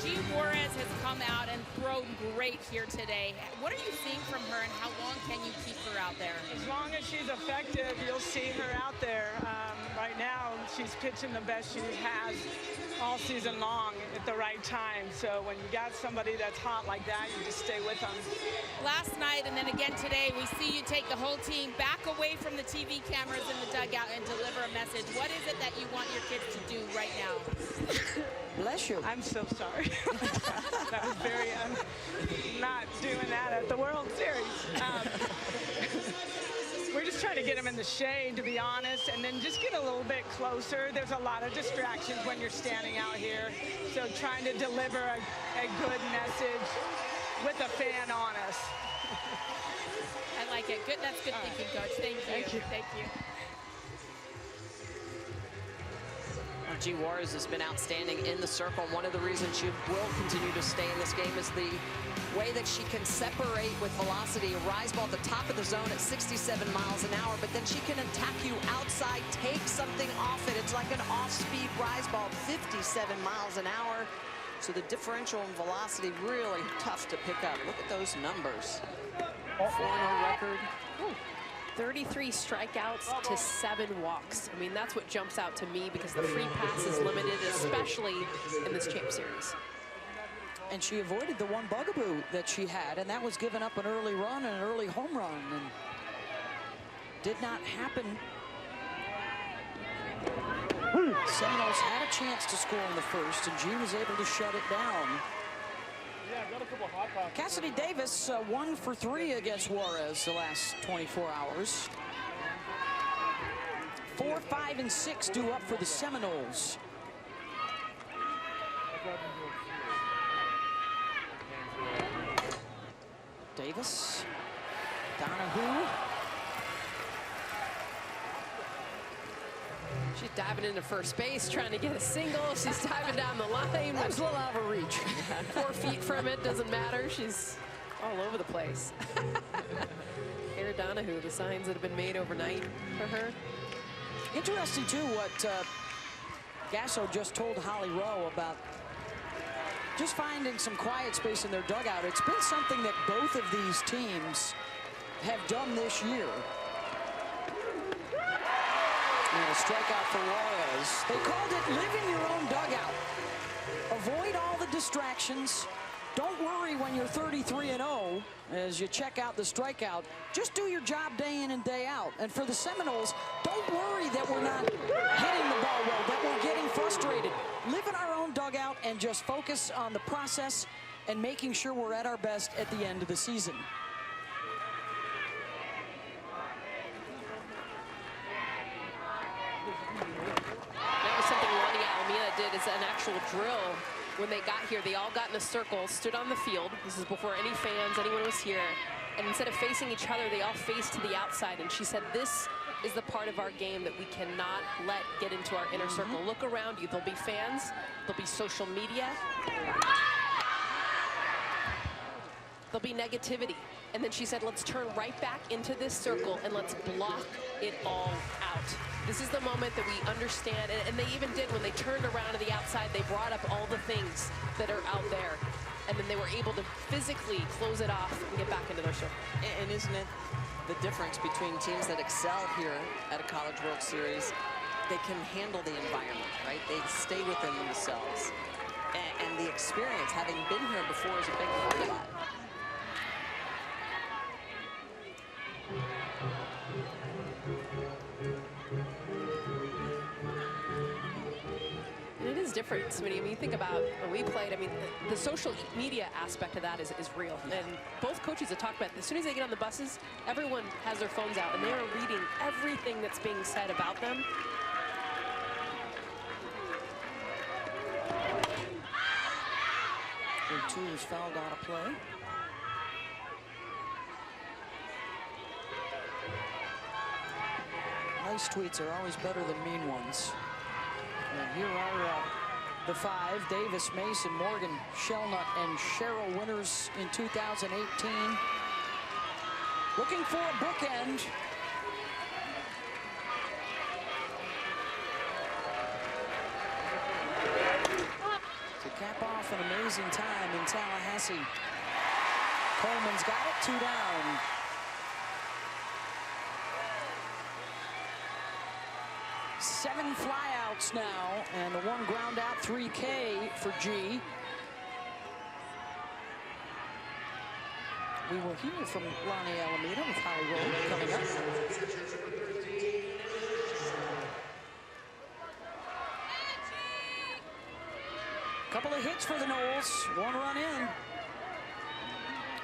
Giselle Juarez has come out and thrown great here today. What are you seeing from her, and how long can you keep her out there? As long as she's effective, you'll see her out there. Right now, she's pitching the best she has all season long at the right time. So when you got somebody that's hot like that, you just stay with them. Last night and then again today, we see you take the whole team back away from the TV cameras in the dugout and deliver a message. What is it that you want your kids to do right now? Bless you. I'm so sorry. That was very, not doing that at the World Series. We're just trying to get them in the shade, to be honest, and then just get a little bit closer. There's a lot of distractions when you're standing out here. So trying to deliver a good message with a fan on us. I like it. Good. That's good thinking, Coach. Thank you. Thank you. Thank you. Giselle Juarez has been outstanding in the circle. One of the reasons she will continue to stay in this game is the way that she can separate with velocity. A rise ball at the top of the zone at 67 miles an hour, but then she can attack you outside, take something off it. It's like an off-speed rise ball, 57 miles an hour. So the differential in velocity really tough to pick up. Look at those numbers. 4-0 record. 33 strikeouts to 7 walks. I mean, that's what jumps out to me, because the free pass is limited, especially in this Champ Series. And she avoided the one bugaboo that she had, and that was giving up an early run and an early home run, and did not happen. Seminoles had a chance to score in the first, and G was able to shut it down. Cassidy Davis 1 for 3 against Juarez the last 24 hours. 4, 5, and 6 due up for the Seminoles. Davis, Donahue. She's diving into first base, trying to get a single. She's diving down the line. That was a little out of reach. 4 feet from it, doesn't matter. She's all over the place. Here, Donahue, the signs that have been made overnight for her. Interesting, too, what Gasso just told Holly Rowe about just finding some quiet space in their dugout. It's been something that both of these teams have done this year. And a strikeout for Juarez. They called it live in your own dugout. Avoid all the distractions. Don't worry worry when you're 33-0 as you check out the strikeout. Just do your job day in and day out. And for the Seminoles, don't worry that we're not hitting the ball well, that we're getting frustrated. Live in our own dugout and just focus on the process and making sure we're at our best at the end of the season. That was something Lonnie Alameda did as an actual drill. When they got here, they all got in a circle, stood on the field. This is before any fans, anyone was here. And instead of facing each other, they all faced to the outside. And she said, this is the part of our game that we cannot let get into our inner circle. Look around you. There'll be fans. There'll be social media. There'll be negativity. And then she said, let's turn right back into this circle and let's block it all out. This is the moment that we understand, and they even did when they turned around to the outside, they brought up all the things that are out there. And then they were able to physically close it off and get back into their circle. And isn't it the difference between teams that excel here at a College World Series? They can handle the environment, right? They stay within themselves. And the experience, having been here before, is a big part of that. And it is different. I mean, you think about when we played, I mean, the social media aspect of that is real. And both coaches have talked about it. As soon as they get on the buses, everyone has their phones out, and they are reading everything that's being said about them. Two is fouled out of play. Nice tweets are always better than mean ones. And here are the five: Davis, Mason, Morgan, Shelnut, and Cheryl, winners in 2018. Looking for a bookend. To cap off an amazing time in Tallahassee. Coleman's got it, 2 down. Seven flyouts now, and the one ground out 3K for G. We will hear from Lonnie Alameda with High Road coming up. Couple of hits for the Noles, one run in.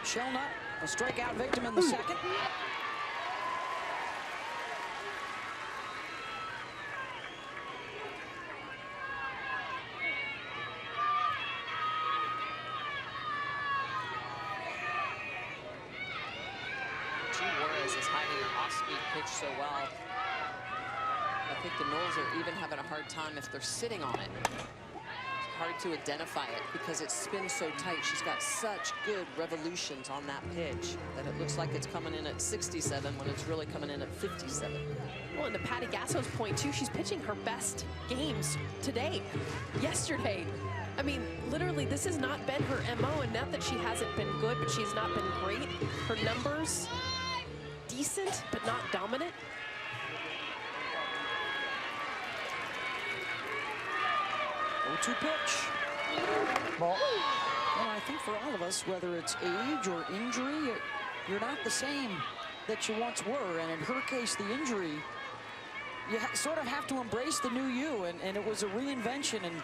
Shelnut, a strikeout victim in the second. Juarez is hiding her off-speed pitch so well. I think the Noles are even having a hard time if they're sitting on it. It's hard to identify it because it spins so tight. She's got such good revolutions on that pitch that it looks like it's coming in at 67 when it's really coming in at 57. Well, and to Patty Gasso's point, too, she's pitching her best games today, yesterday. I mean, literally, this has not been her MO, and not that she hasn't been good, but she's not been great. Her numbers, decent, but not dominant. 0-2 pitch. Ball. Well, I think for all of us, whether it's age or injury, you're not the same that you once were. And in her case, the injury, you sort of have to embrace the new you. And it was a reinvention. And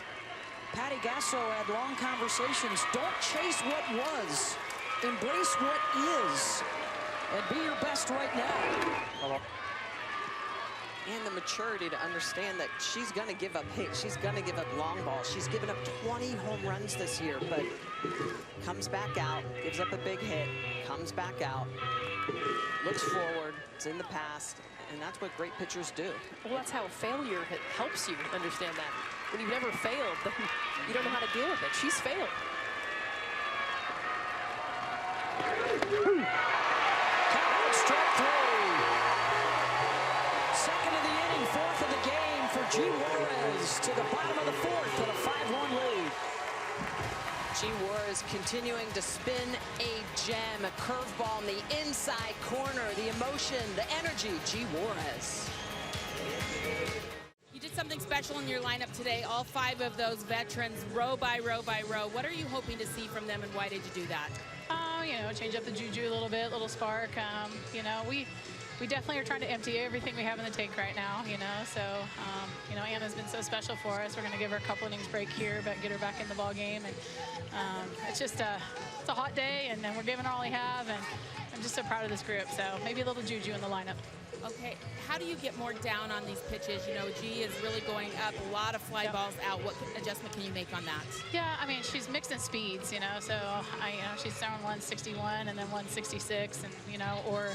Patty Gasso had long conversations. Don't chase what was. Embrace what is. And be your best right now. Hello. And the maturity to understand that she's going to give up hits. She's going to give up long balls. She's given up 20 home runs this year, but comes back out, gives up a big hit, comes back out, looks forward, it's in the past, and that's what great pitchers do. Well, that's how failure helps you understand that. When you've never failed, then you don't know how to deal with it. She's failed. Strike three. Second of the inning, fourth of the game for G. Juarez to the bottom of the fourth with a 5-1 lead. G. Juarez continuing to spin a gem, a curveball in the inside corner, the emotion, the energy, G. Juarez. You just something special in your lineup today. All 5 of those veterans, row by row by row. What are you hoping to see from them, and why did you do that? You know, change up the juju a little bit, little spark. You know, we definitely are trying to empty everything we have in the tank right now, you know. So, you know, Anna's been so special for us. We're going to give her a couple innings break here, but get her back in the ball game. And it's just it's a hot day, and we're giving her all we have. And I'm just so proud of this group. So maybe a little juju in the lineup. Okay, how do you get more down on these pitches? You know, G is really going up, a lot of fly balls out. What adjustment can you make on that? Yeah, I mean, she's mixing speeds, you know, so you know, she's throwing 161 and then 166, and you know, or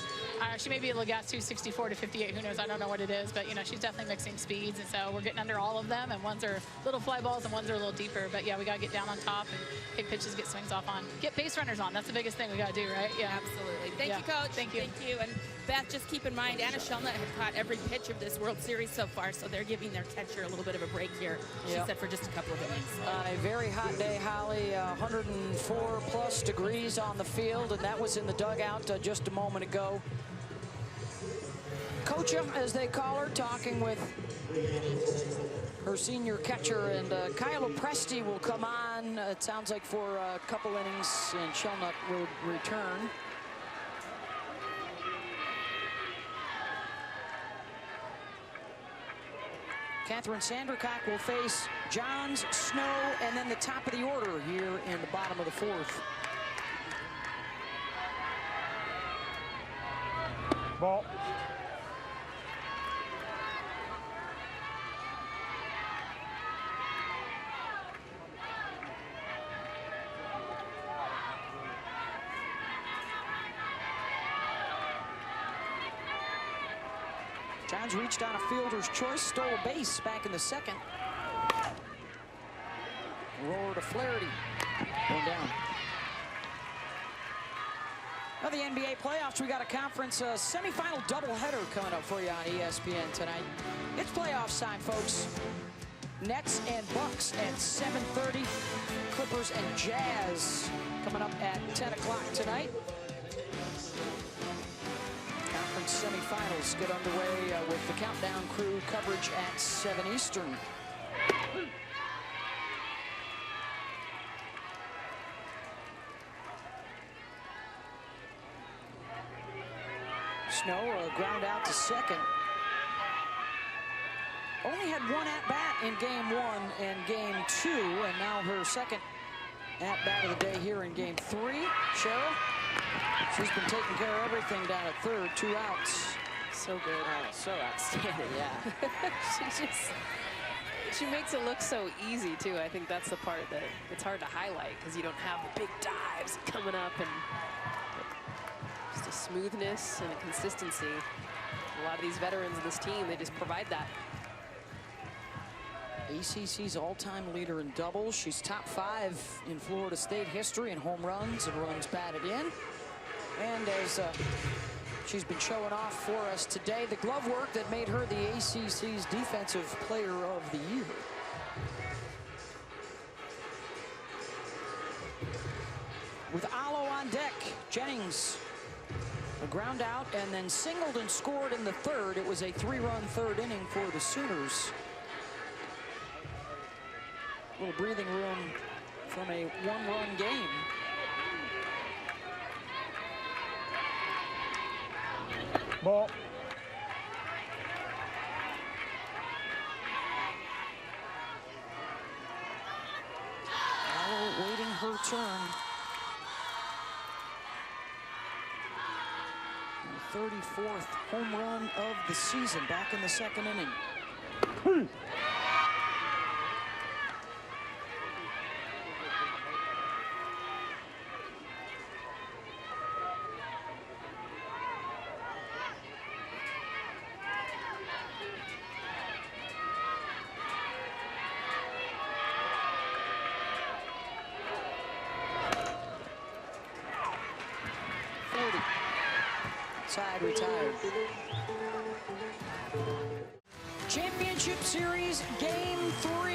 she may be able to gas 264 to 58. Who knows? I don't know what it is, but you know, she's definitely mixing speeds, and so we're getting under all of them. And ones are little fly balls, and ones are a little deeper. But yeah, we got to get down on top and pick pitches, get swings off on, get base runners on. That's the biggest thing we got to do, right? Yeah, absolutely. Thank you, Coach. Thank you. Thank you. And Beth, just keep in mind, Anna Shelnut had caught every pitch of this World Series so far, so they're giving their catcher a little bit of a break here. She said for just a couple of innings. On a very hot day, Holly, 104+ degrees on the field, and that was in the dugout just a moment ago. Coacha, as they call her, talking with her senior catcher, and Kyla Presti will come on, it sounds like, for a couple innings, and Shelnut will return. Catherine Sandercock will face Johns, Snow, and then the top of the order here in the bottom of the 4th. Ball. Johns reached on a fielder's choice, stole a base back in the 2nd. Roar to Flaherty, going down. Now the NBA playoffs, we got a conference semifinal doubleheader coming up for you on ESPN tonight. It's playoffs time, folks. Nets and Bucks at 7:30. Clippers and Jazz coming up at 10 o'clock tonight. Semifinals get underway with the Countdown crew coverage at 7 Eastern. Snow ground out to 2nd. Only had 1 at-bat in Game 1 and Game 2, and now her 2nd at-bat of the day here in Game 3. Cheryl? She's been taking care of everything down at 3rd, 2 outs. So good. Oh, so outstanding, yeah. She makes it look so easy, too. I think that's the part that it's hard to highlight because you don't have the big dives coming up, and just a smoothness and a consistency. A lot of these veterans in this team, they just provide that. ACC's all-time leader in doubles. She's top 5 in Florida State history in home runs and runs batted in. And as she's been showing off for us today, the glove work that made her the ACC's Defensive Player of the Year. With Allo on deck, Jennings a ground out and then singled and scored in the 3rd. It was a 3-run 3rd inning for the Sooners. A little breathing room from a 1-run game. Ball. Allo waiting her turn. The 34th home run of the season, back in the 2nd inning. Side retired. Championship Series Game 3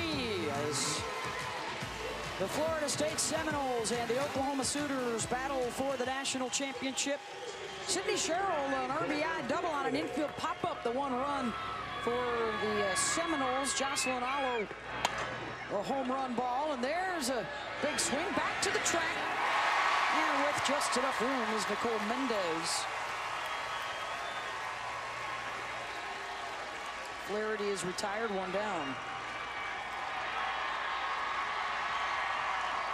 as the Florida State Seminoles and the Oklahoma Sooners battle for the national championship. Sydney Sherrill, an RBI double on an infield pop-up, the 1 run for the Seminoles. Jocelyn Allo, a home run ball, and there's a big swing back to the track. And with just enough room is Nicole Mendez. Flaherty is retired, one down.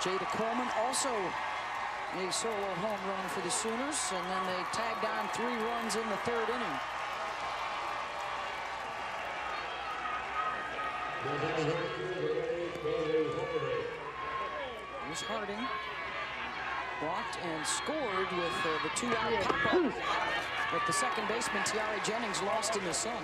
Jada Coleman also a solo home run for the Sooners, and then they tagged on 3 runs in the 3rd inning. Here's Harding. Walked and scored with the 2-out pop-up. But the second baseman, Tiare Jennings, lost in the sun.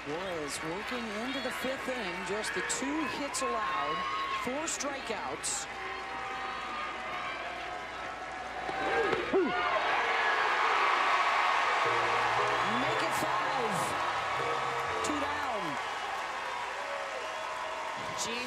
Juarez working into the 5th inning, just the 2 hits allowed, 4 strikeouts. Make it 5. 2 down.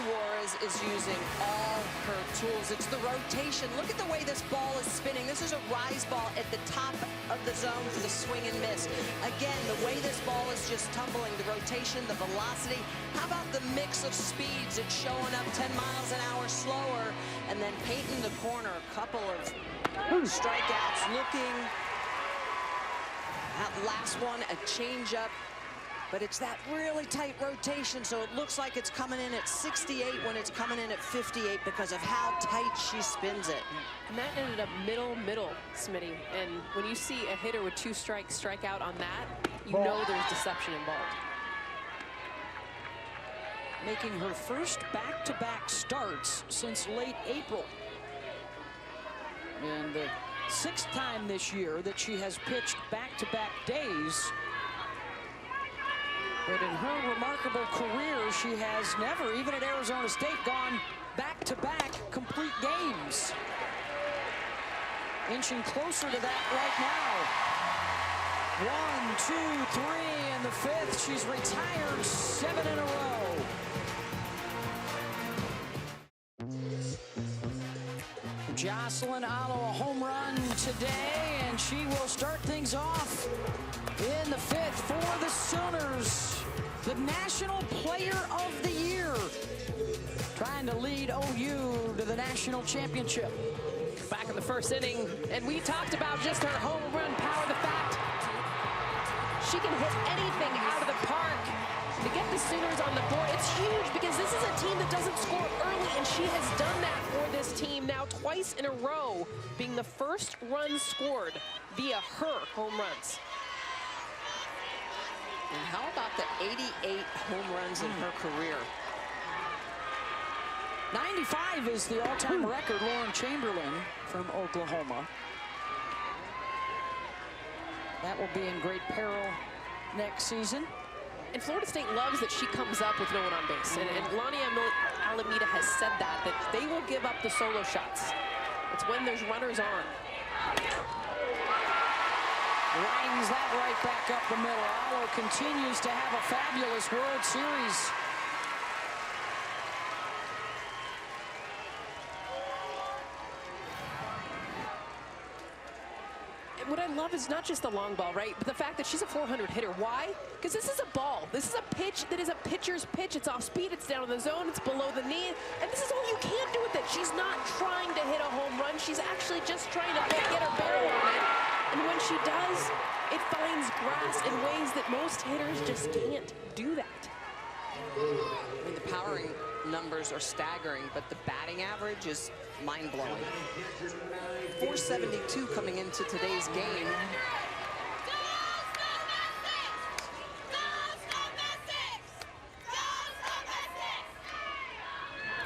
Juarez is using all her tools. It's the rotation. Look at the way this ball is spinning. This is a rise ball at the top of the zone for the swing and miss. Again, the way this ball is just tumbling, the rotation, the velocity. How about the mix of speeds? It's showing up 10 miles an hour slower, and then painting the corner. A couple of strikeouts looking. That last one, a changeup. But it's that really tight rotation, so it looks like it's coming in at 68 when it's coming in at 58 because of how tight she spins it. And that ended up middle, Smitty. And when you see a hitter with 2 strikes strike out on that, you know there's deception involved. Making her first back-to-back starts since late April. And the 6th time this year that she has pitched back-to-back days. But in her remarkable career, she has never, even at Arizona State, gone back-to-back complete games. Inching closer to that right now. 1, 2, 3 in the 5th. She's retired 7 in a row. Jocelyn Allo, a home run today, and she will start things off in the 5th for the Sooners. The National Player of the Year, trying to lead OU to the national championship. Back in the 1st inning, and we talked about just her home run power, the fact she can hit anything out of the park. To get the Sooners on the board, it's huge because this is a team that doesn't score early, and she has done that for this team now twice in a row, being the first run scored via her home runs. And how about the 88 home runs in her career? 95 is the all-time record. Lauren Chamberlain from Oklahoma. That will be in great peril next season. And Florida State loves that she comes up with no one on base. And Lonnie Alameda has said that they will give up the solo shots. It's when there's runners on. Lines that right back up the middle. Allo continues to have a fabulous World Series. And what I love is not just the long ball, right? But the fact that she's a 400 hitter. Why? Because this is a ball. This is a pitch that is a pitcher's pitch. It's off speed. It's down in the zone. It's below the knee. And this is all you can do with it. She's not trying to hit a home run. She's actually just trying to get her barrel on it. And when she does, it finds grass in ways that most hitters just can't do that. I mean, the powering numbers are staggering, but the batting average is mind-blowing. 472 coming into today's game.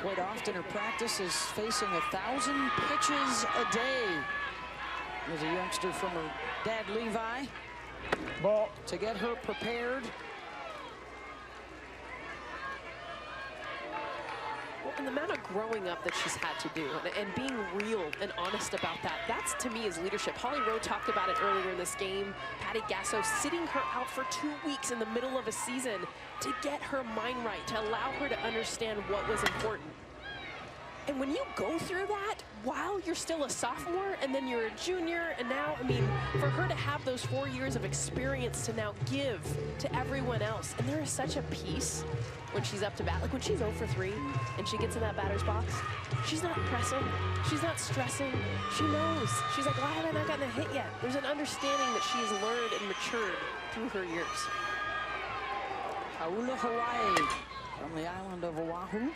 Quite often her practice is facing 1,000 pitches a day. As a youngster from her dad, Levi. Ball. to get her prepared. Well, and the amount of growing up that she's had to do and being real and honest about that, that's to me is leadership. Holly Rowe talked about it earlier in this game. Patty Gasso sitting her out for 2 weeks in the middle of a season to get her mind right, to allow her to understand what was important. And when you go through that while you're still a sophomore and then you're a junior, and now, I mean, for her to have those 4 years of experience to now give to everyone else, and there is such a peace when she's up to bat. Like when she's 0 for 3 and she gets in that batter's box, she's not pressing, she's not stressing, she knows. She's like, why have I not gotten a hit yet? There's an understanding that she's learned and matured through her years. Haula, Hawaii, from the island of Oahu.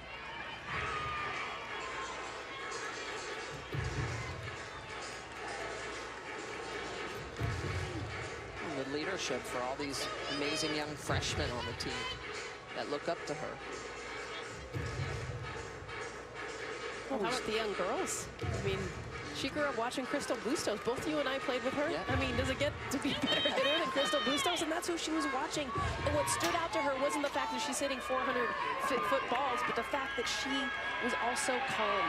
And the leadership for all these amazing young freshmen on the team that look up to her. Well, how about the young girls? I mean, she grew up watching Crystal Bustos. Both you and I played with her. Yeah. I mean, does it get to be a better hitter than Crystal Bustos? And that's who she was watching. And what stood out to her wasn't the fact that she's hitting 400-foot balls, but the fact that she was also calm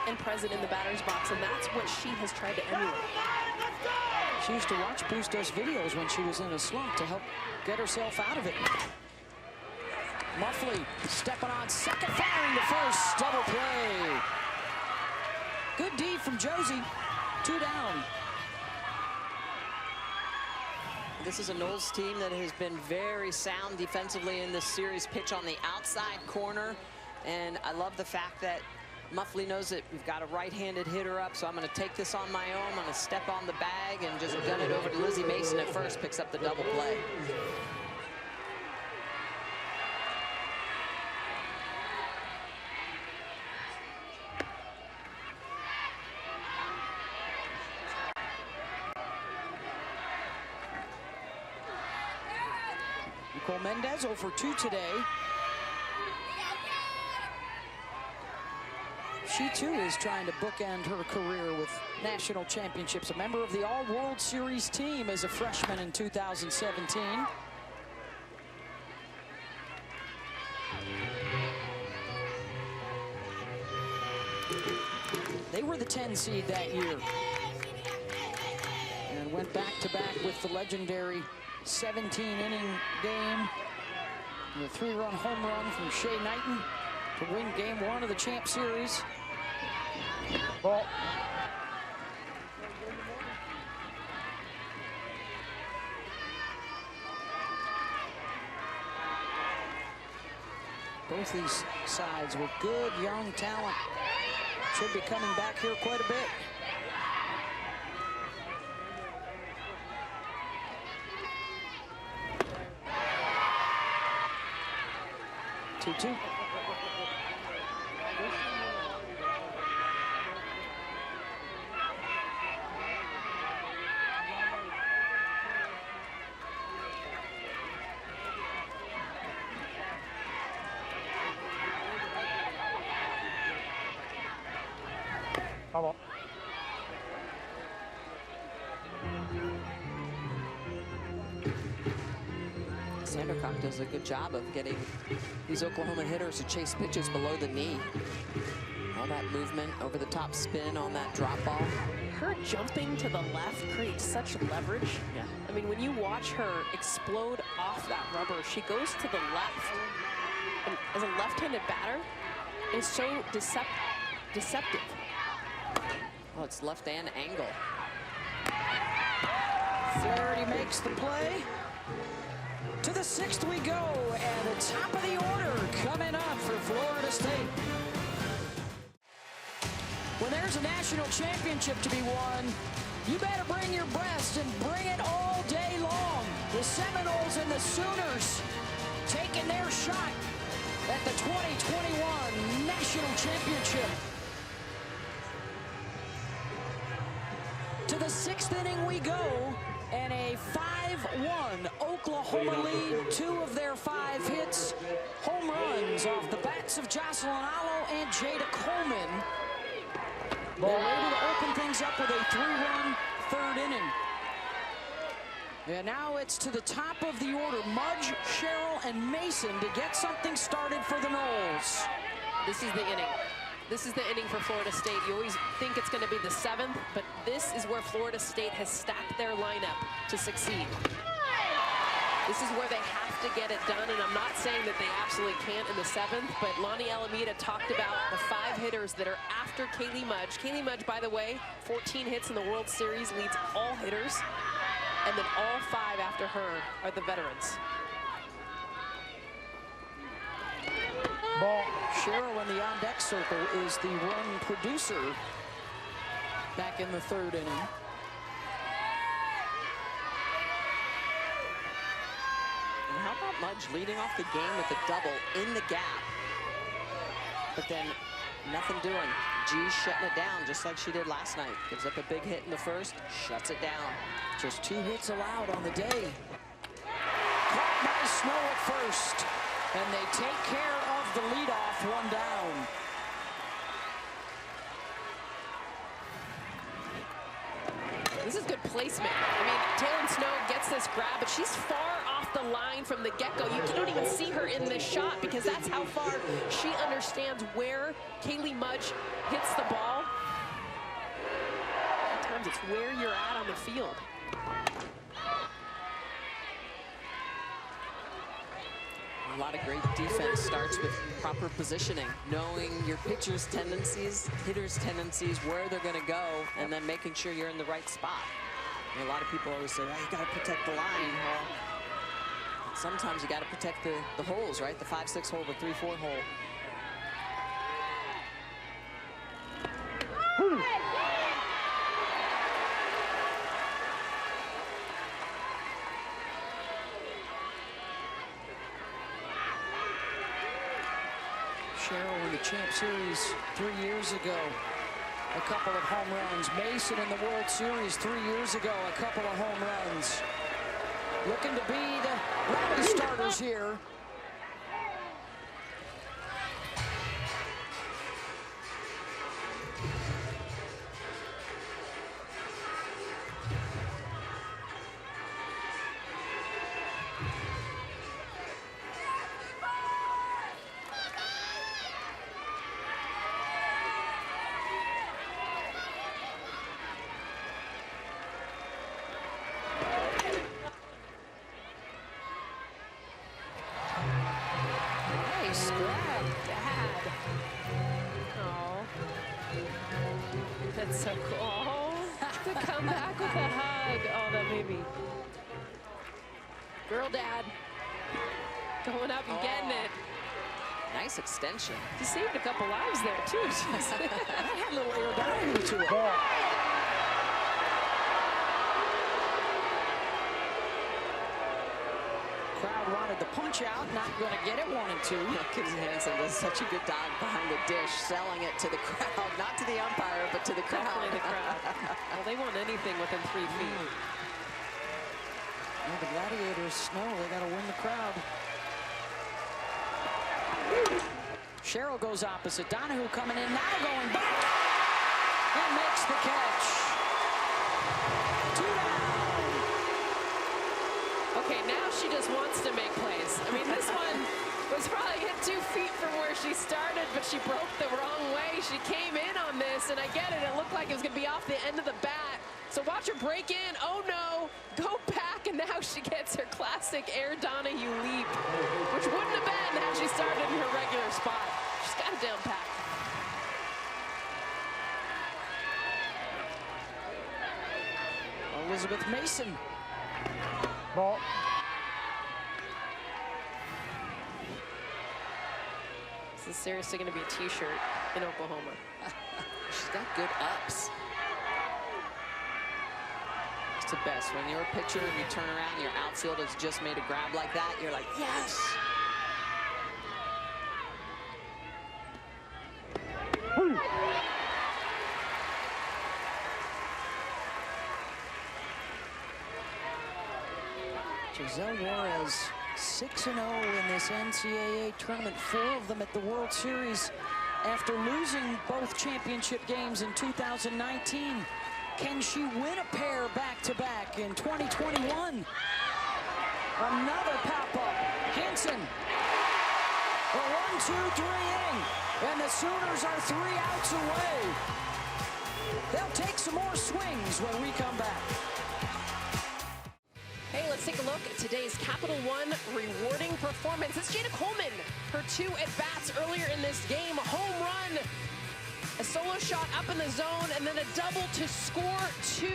and present in the batter's box. And that's what she has tried to emulate. She used to watch Bustos videos when she was in a slump to help get herself out of it. Muffley stepping on second, firing to first, double play. Good D from Josie, 2 down. This is a Knowles team that has been very sound defensively in this series. Pitch on the outside corner, and I love the fact that Muffley knows that we've got a right-handed hitter up, so I'm going to take this on my own. I'm going to step on the bag and just gun it over to Lizzie Mason at first, picks up the double play. Nicole Mendez 0 for 2 today. She too is trying to bookend her career with national championships. A member of the All-World Series team as a freshman in 2017. They were the 10 seed that year and went back-to-back with the legendary 17-inning game. And a 3-run home run from Shea Knighton to win Game 1 of the Champ Series. Ball. Both these sides with good young talent. Should be coming back here quite a bit. Two. Ball. Sandercock does a good job of getting these Oklahoma hitters to chase pitches below the knee. All that movement, over the top spin on that drop ball. Her jumping to the left creates such leverage. Yeah. I mean, when you watch her explode off that rubber, she goes to the left. And as a left-handed batter, it's so deceptive. Oh, it's left and angle. Flaherty makes the play. To the 6th we go, and the top of the order coming up for Florida State. When there's a national championship to be won, you better bring your best and bring it all day long. The Seminoles and the Sooners taking their shot at the 2021 National Championship. To the 6th inning we go, and a 5-1 Oklahoma lead. 2 of their 5 hits, home runs off the bats of Jocelyn Allo and Jada Coleman. They were able to open things up with a 3-run 3rd inning. And now it's to the top of the order. Mudge, Cheryl, and Mason to get something started for the Noles. This is the inning. This is the inning for Florida State. You always think it's going to be the 7th, but this is where Florida State has stacked their lineup to succeed. This is where they have to get it done, and I'm not saying that they absolutely can't in the 7th, but Lonnie Alameda talked about the 5 hitters that are after Kaylee Mudge. Kaylee Mudge, by the way, 14 hits in the World Series, leads all hitters, and then all 5 after her are the veterans. Ball. Cheryl in the on-deck circle is the run producer back in the 3rd inning. And how about Mudge leading off the game with a double in the gap? But then nothing doing. G's shutting it down just like she did last night. Gives up a big hit in the 1st, shuts it down. Just 2 hits allowed on the day. Caught by Snow at first. And they take care of the leadoff, 1 down. This is good placement. I mean, Taylor Snow gets this grab, but she's far off the line from the get-go. You don't even see her in this shot because that's how far she understands where Kaylee Mudge hits the ball. Sometimes it's where you're at on the field. A lot of great defense starts with proper positioning, knowing your pitcher's tendencies, hitter's tendencies, where they're going to go, and then making sure you're in the right spot. And a lot of people always say, oh, you got to protect the line. Well, sometimes you got to protect the holes, right? The 5-6 hole, the 3-4 hole. Cheryl in the Champ Series 3 years ago, a couple of home runs. Mason in the World Series 3 years ago, a couple of home runs. Looking to be the rally starters here. That's so cool. Oh, to come back with a hug. Oh, that baby. Girl dad. Going up and getting it. Nice extension. He saved a couple lives there, too. That had a little aerodynamic to it. Crowd wanted the punch out, not going to get it, wanted to. Kizzy Hansen does such a good dive behind the dish, selling it to the crowd, not to the umpire, but to the crowd. Definitely the crowd. Well, they want anything within 3 feet. Well, the Gladiators know they got to win the crowd. Cheryl goes opposite. Donahue coming in, now going back, and makes the catch. 2 down. Okay, now she just wants to make plays. I mean, this one was probably hit 2 feet from where she started, but she broke the wrong way. She came in on this, and I get it. It looked like it was going to be off the end of the bat. So watch her break in. Oh, no. Go back, and now she gets her classic Air Donahue leap, which wouldn't have been had she started in her regular spot. She's got it down pat. Elizabeth Mason. Ball. This is seriously going to be a T-shirt in Oklahoma. She's got good ups. It's the best. When you're a pitcher and you turn around and your outfield has just made a grab like that, you're like, yes! Giselle Juarez, 6-0 in this NCAA tournament, 4 of them at the World Series after losing both championship games in 2019. can she win a pair back-to-back in 2021? Another pop-up. Hansen. A 1-2-3 inning. And the Sooners are 3 outs away. They'll take some more swings when we come back. Hey, let's take a look at today's Capital One rewarding performance. It's Jada Coleman. Her 2 at-bats earlier in this game. A home run, a solo shot up in the zone, and then a double to score 2.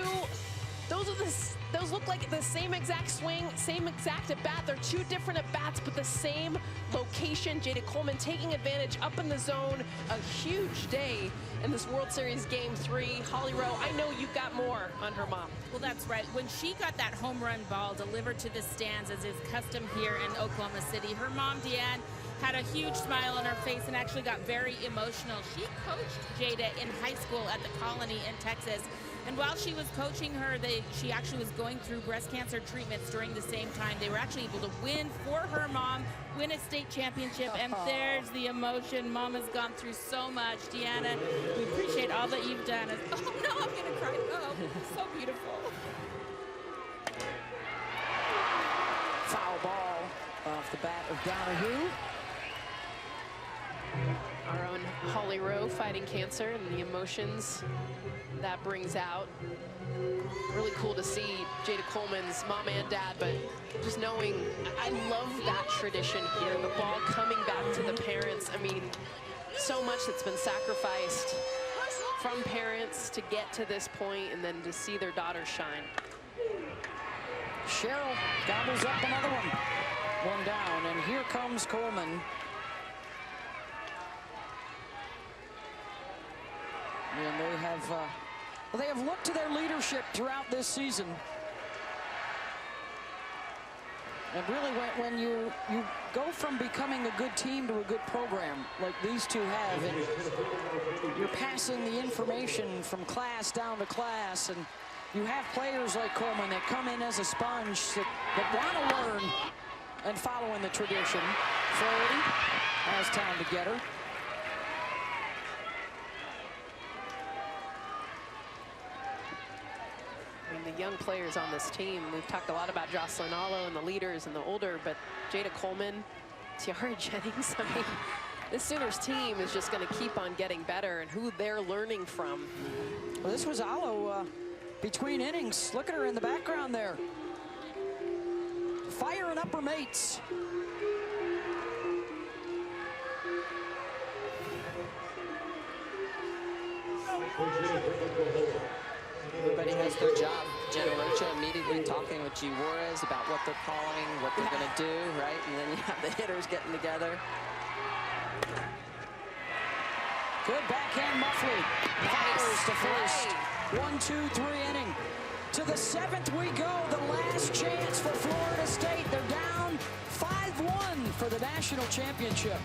Those look like the same exact swing, same exact at-bat. They're 2 different at-bats, but the same location. Jada Coleman taking advantage up in the zone. A huge day in this World Series Game 3. Holly Rowe, I know you've got more on her mom. Well, that's right. When she got that home run ball delivered to the stands, as is custom here in Oklahoma City, her mom, Deanne, had a huge smile on her face and actually got very emotional. She coached Jada in high school at the Colony in Texas. And while she was coaching her, she actually was going through breast cancer treatments during the same time. They were actually able to win for her mom, win a state championship, and there's the emotion. Mom has gone through so much. Deanna, we appreciate all that you've done. Oh, no, I'm going to cry. Oh, so beautiful. Foul ball off the bat of Donahue. Our own Holly Rowe fighting cancer and the emotions that brings out. Really cool to see Jada Coleman's mom and dad, but just knowing, I love that tradition here. The ball coming back to the parents. I mean, so much that's been sacrificed from parents to get to this point and then to see their daughter shine. Cheryl gobbles up another one. One down, and here comes Coleman. And they have looked to their leadership throughout this season. And really, when you go from becoming a good team to a good program, like these two have, and you're passing the information from class down to class, and you have players like Coleman that come in as a sponge that want to learn and follow in the tradition. Flaherty has time to get her. I mean, the young players on this team, we've talked a lot about Jocelyn Allo and the leaders and the older, but Jada Coleman, Tiara Jennings, I mean, this Sooners team is just going to keep on getting better, and who they're learning from. Well, this was Allo between innings. Look at her in the background there. Fire and upper mates. Everybody has their job. Jenna Rocha immediately talking with G. Juarez about what they're calling, what they're going to do, right? And then you have the hitters getting together. Good backhand muffly. Fires to first. 1-2-3 inning. To the 7th we go. The last chance for Florida State. They're down 5-1 for the national championship.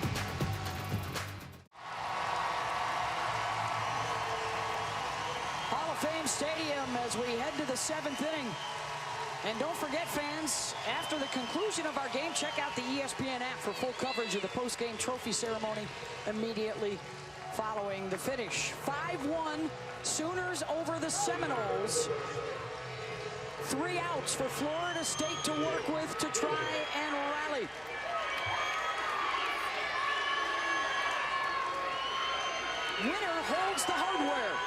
Fame Stadium as we head to the 7th inning. And don't forget, fans, after the conclusion of our game, check out the ESPN app for full coverage of the post-game trophy ceremony immediately following the finish. 5-1, Sooners over the Seminoles. 3 outs for Florida State to work with to try and rally. Winner holds the hardware.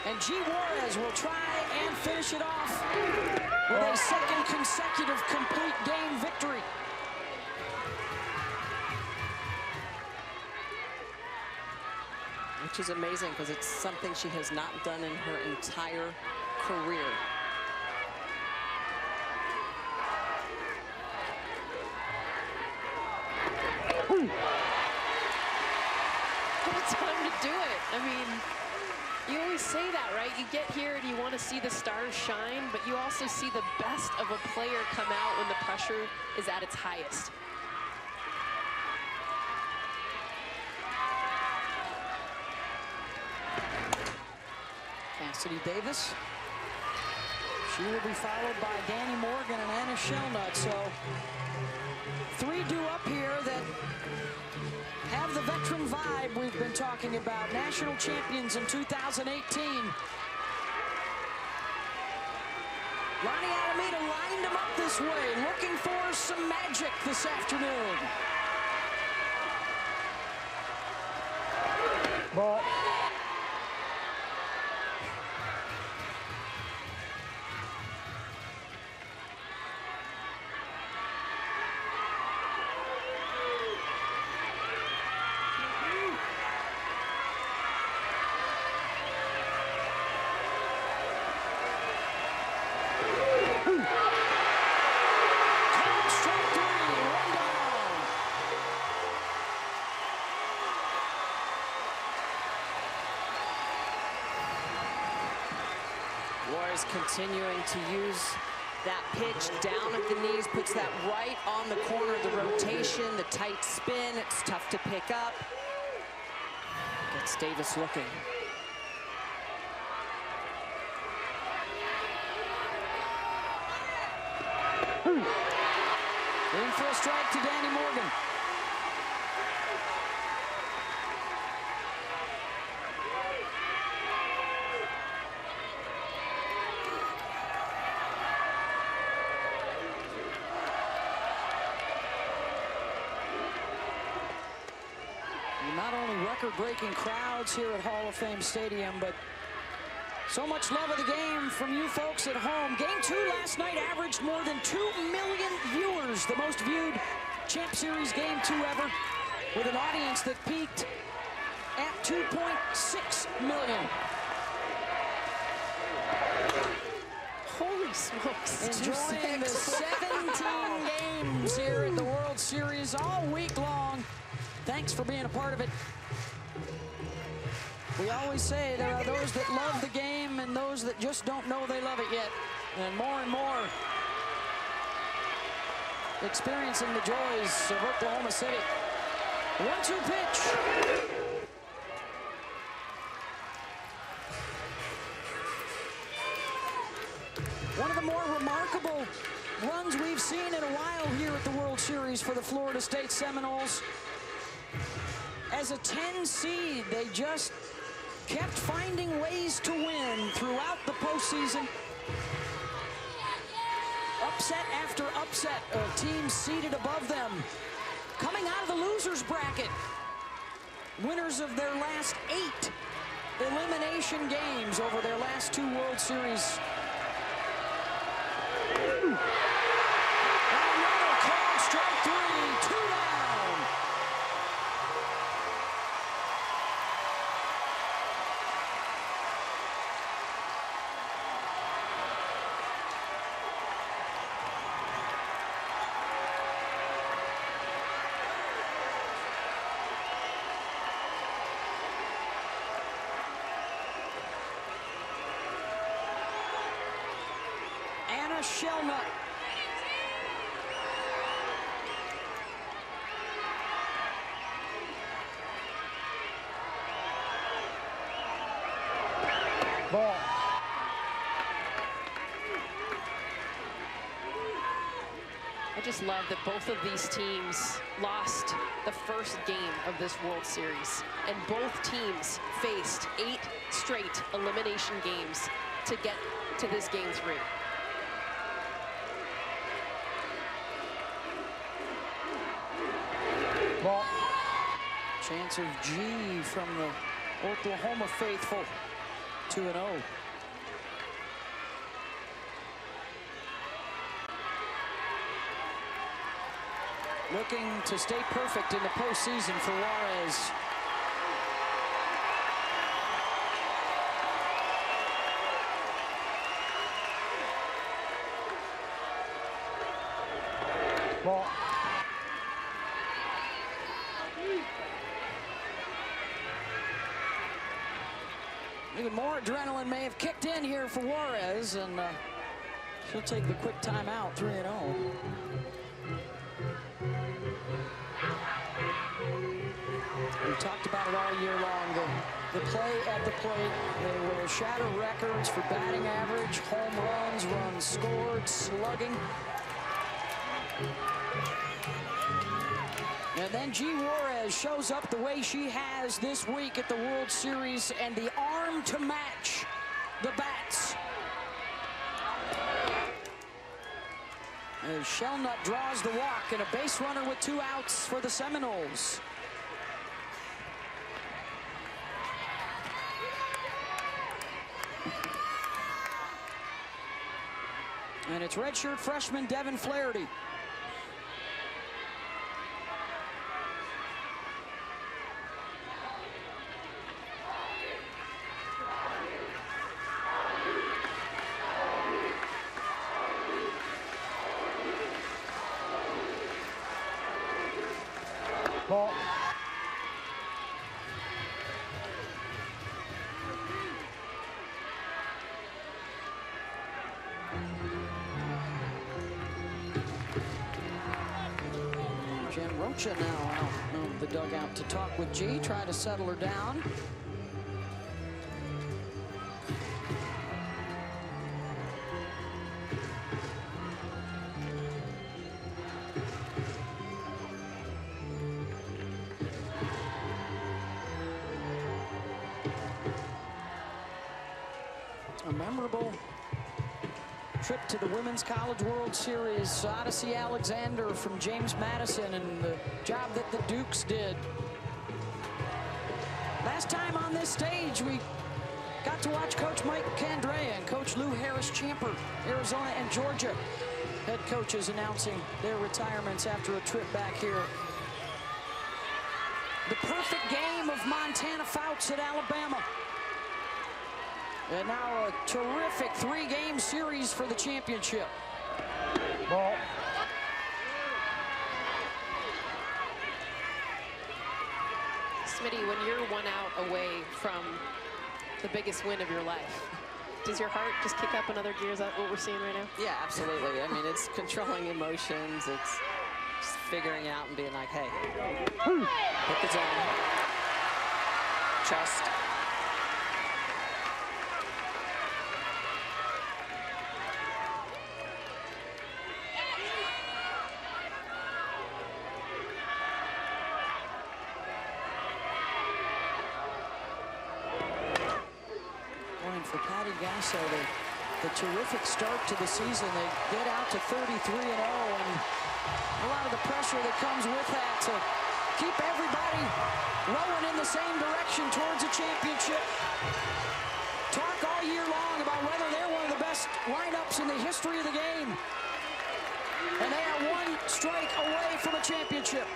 And G. Juarez will try and finish it off with a second consecutive complete game victory. Which is amazing because it's something she has not done in her entire career. What a time to do it. I mean, you always say that, right? You get here and you want to see the stars shine, but you also see the best of a player come out when the pressure is at its highest. Cassidy Davis. She will be followed by Danny Morgan and Anna Shelnut. So Three due up here that have the veteran vibe we've been talking about. National champions in 2018. Ronnie Alameda lined them up this way, looking for some magic this afternoon. Ball. Juarez continuing to use that pitch down at the knees, puts that right on the corner of the rotation, the tight spin. It's tough to pick up. Gets Davis looking. In for a strike to Danny Morgan. Not only record-breaking crowds here at Hall of Fame Stadium, but so much love of the game from you folks at home. Game 2 last night averaged more than 2 million viewers, the most viewed Champ Series Game 2 ever, with an audience that peaked at 2.6 million. Holy smokes. Enjoying the 17 games here at the World Series all week long. Thanks for being a part of it. We always say there are those that love the game and those that just don't know they love it yet. And more experiencing the joys of Oklahoma City. 1-2 pitch. One of the more remarkable runs we've seen in a while here at the World Series for the Florida State Seminoles. As a 10 seed, they just kept finding ways to win throughout the postseason. Upset after upset of teams seated above them. Coming out of the losers bracket, winners of their last 8 elimination games over their last 2 World Series. And another called strike 3, 2 down. Shellnut. Ball. I just love that both of these teams lost the first game of this World Series, and both teams faced 8 straight elimination games to get to this Game 3. Ball. Chance of G from the Oklahoma faithful. 2-0. Looking to stay perfect in the postseason for Juarez. Ball. Even more adrenaline may have kicked in here for Juarez, and she'll take the quick timeout, 3-0. We've talked about it all year long. The play at the plate, they will shatter records for batting average, home runs, runs scored, slugging. And Giselle Juarez shows up the way she has this week at the World Series, and the arm to match the bats. As Shellnut draws the walk, and a base runner with 2 outs for the Seminoles. And it's redshirt freshman Devin Flaherty. Ball. Jen Rocha now out of the dugout to talk with G, try to settle her down. A memorable trip to the Women's College World Series. Odyssey Alexander from James Madison, and the job that the Dukes did. Last time on this stage, we got to watch Coach Mike Candrea and Coach Lou Harris-Champer, Arizona and Georgia head coaches announcing their retirements after a trip back here. The perfect game of Montana Fouts at Alabama. And now a terrific 3-game series for the championship. Ball. Smitty, when you're 1 out away from the biggest win of your life, does your heart just kick up another gear? Is that what we're seeing right now? Yeah, absolutely. I mean, it's controlling emotions. It's just figuring out and being like, hey, hit the zone. Trust. For Patty Gasso, the terrific start to the season. They get out to 33-0, and a lot of the pressure that comes with that to keep everybody rowing in the same direction towards a championship. Talk all year long about whether they're one of the best lineups in the history of the game. And they are 1 strike away from a championship.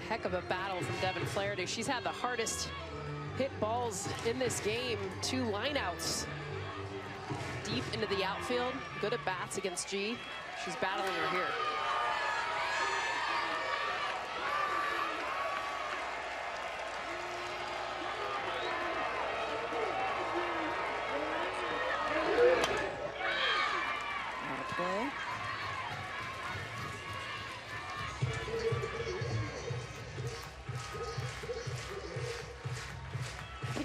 Heck of a battle from Devin Flaherty. She's had the hardest hit balls in this game. 2 lineouts deep into the outfield. Good at bats against G. She's battling her here. Okay.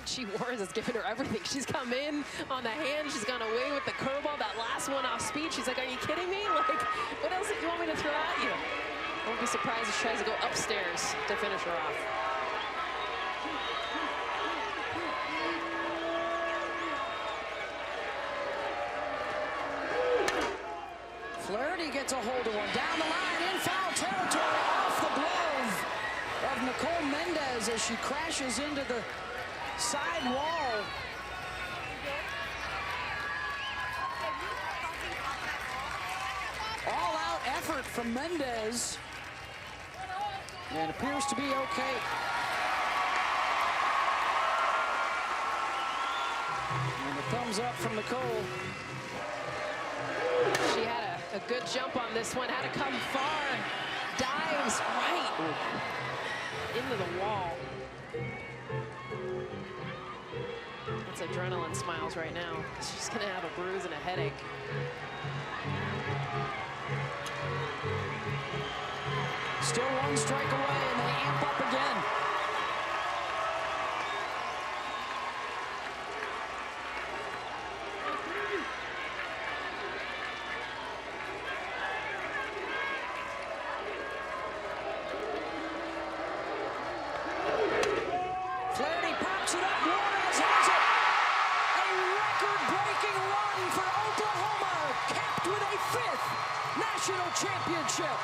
Giselle Juarez has given her everything. She's come in on the hand. She's gone away with the curveball. That last one off speed. She's like, are you kidding me? Like, what else do you want me to throw at you? I won't be surprised if she tries to go upstairs to finish her off. Flaherty gets a hold of one. Down the line, in foul territory, off the glove of Nicole Mendez as she crashes into the side wall. All-out effort from Mendez. And appears to be okay. And a thumbs up from Nicole. She had a good jump on this one. Had to come far. Dives right into the wall. That's adrenaline smiles right now. She's gonna have a bruise and a headache. Still 1 strike away, and they amp up again. run for Oklahoma, capped with a 5th national championship.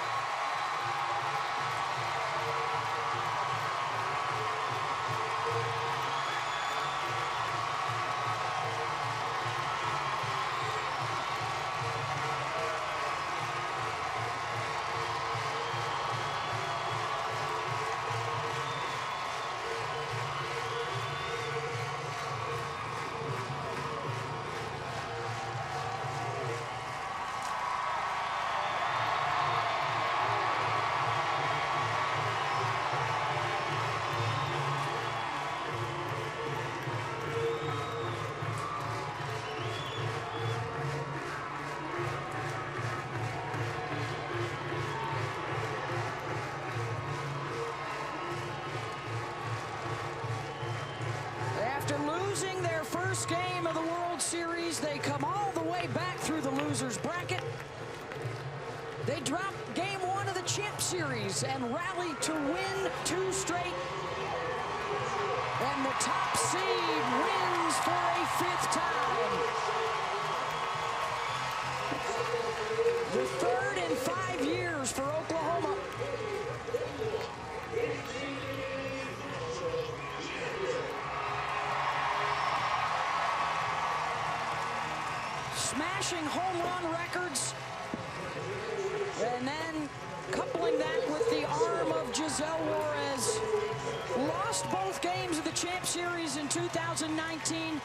After losing their first game of the World Series, they come all the way back through the losers bracket. They drop game 1 of the Champ Series and rally to win 2 straight. And the top seed wins for a 5th time. The 3rd in 5 years for Oklahoma. Smashing home run records, and then coupling that with the arm of Giselle Juarez. Lost both games of the Champ Series in 2019.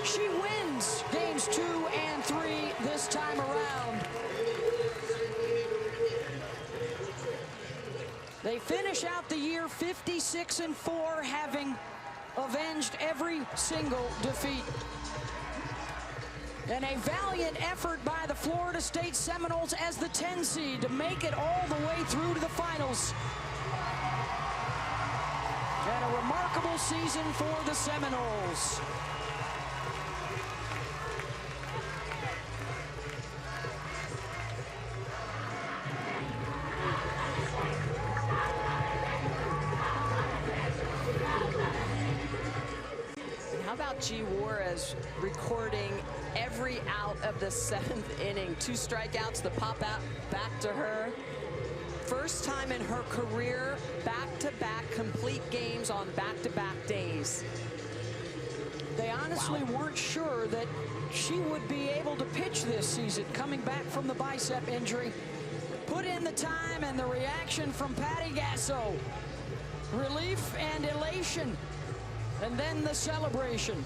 She wins games 2 and 3 this time around. They finish out the year 56-4, having avenged every single defeat. And a valiant effort by the Florida State Seminoles as the 10 seed to make it all the way through to the finals. And a remarkable season for the Seminoles. How about G. Juarez recording every out of the 7th inning? 2 strikeouts, the pop out back to her. First time in her career, back-to-back complete games on back-to-back days. They honestly weren't sure that she would be able to pitch this season, coming back from the bicep injury. Put in the time, and the reaction from Patty Gasso. Relief and elation. And then the celebration.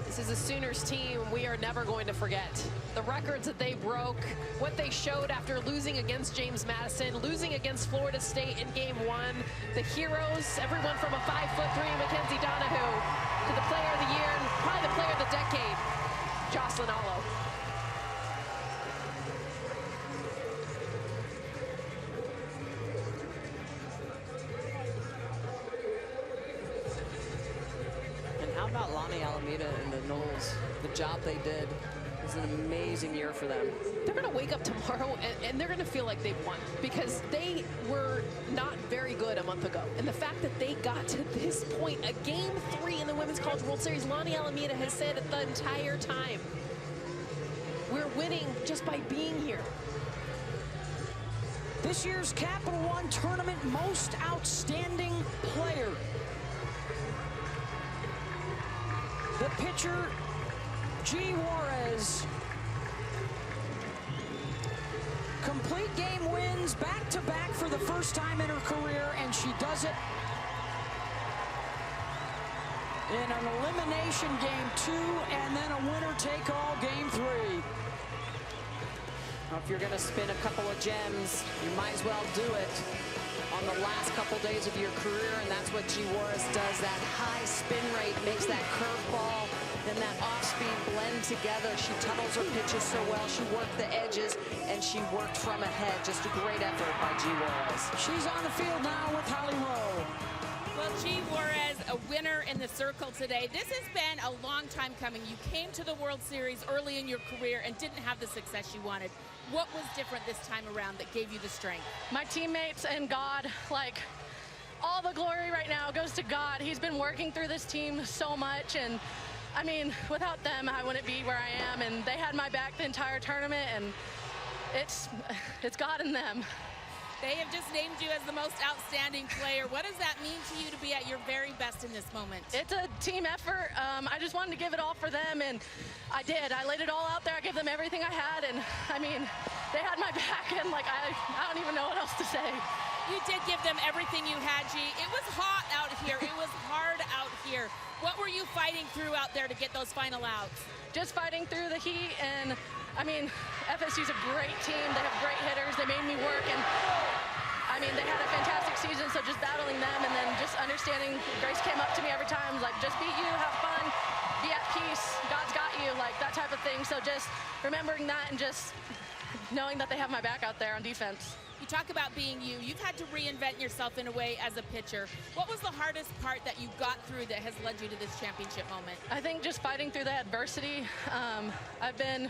This is a Sooners team we are never going to forget. The records that they broke, what they showed after losing against James Madison, losing against Florida State in game 1. The heroes, everyone from a 5'3" Mackenzie Donahue to the player of the year and probably the player of the decade, Jocelyn Allo. How about Lonnie Alameda and the Knowles? The job they did was an amazing year for them. They're going to wake up tomorrow and they're going to feel like they've won because they were not very good a month ago. And the fact that they got to this point, a game 3 in the Women's College World Series, Lonnie Alameda has said it the entire time, we're winning just by being here. This year's Capital One Tournament Most Outstanding Player. The pitcher, G. Juarez. Complete game wins back-to-back for the first time in her career, and she does it in an elimination game 2 and then a winner-take-all game 3. Well, if you're going to spin a couple of gems, you might as well do it on the last couple days of your career, and that's what G. Juarez does. That high spin rate makes that curveball and that off-speed blend together. She tunnels her pitches so well. She worked the edges, and she worked from ahead. Just a great effort by G. Juarez. She's on the field now with Holly Rowe. Well, G. Juarez, a winner in the circle today. This has been a long time coming. You came to the World Series early in your career and didn't have the success you wanted. What was different this time around that gave you the strength? My teammates and God, like, all the glory right now goes to God. He's been working through this team so much, and I mean, without them, I wouldn't be where I am, and they had my back the entire tournament, and it's God and them. They have just named you as the most outstanding player. What does that mean to you to be at your very best in this moment? It's a team effort. I just wanted to give it all for them, and I did. I laid it all out there. I gave them everything I had, and I mean, they had my back, and like I don't even know what else to say. You did give them everything you had, G. It was hot out here. It was hard out here. What were you fighting through out there to get those final outs? Just fighting through the heat, and I mean, FSU's a great team. They have great hitters. They made me work, and I mean, they had a fantastic season, so just battling them and then just understanding, Grace came up to me every time, like, just be you, have fun, be at peace, God's got you, like that type of thing. So just remembering that and just knowing that they have my back out there on defense. You talk about being you. You've had to reinvent yourself in a way as a pitcher. What was the hardest part that you got through that has led you to this championship moment? I think just fighting through the adversity. I've been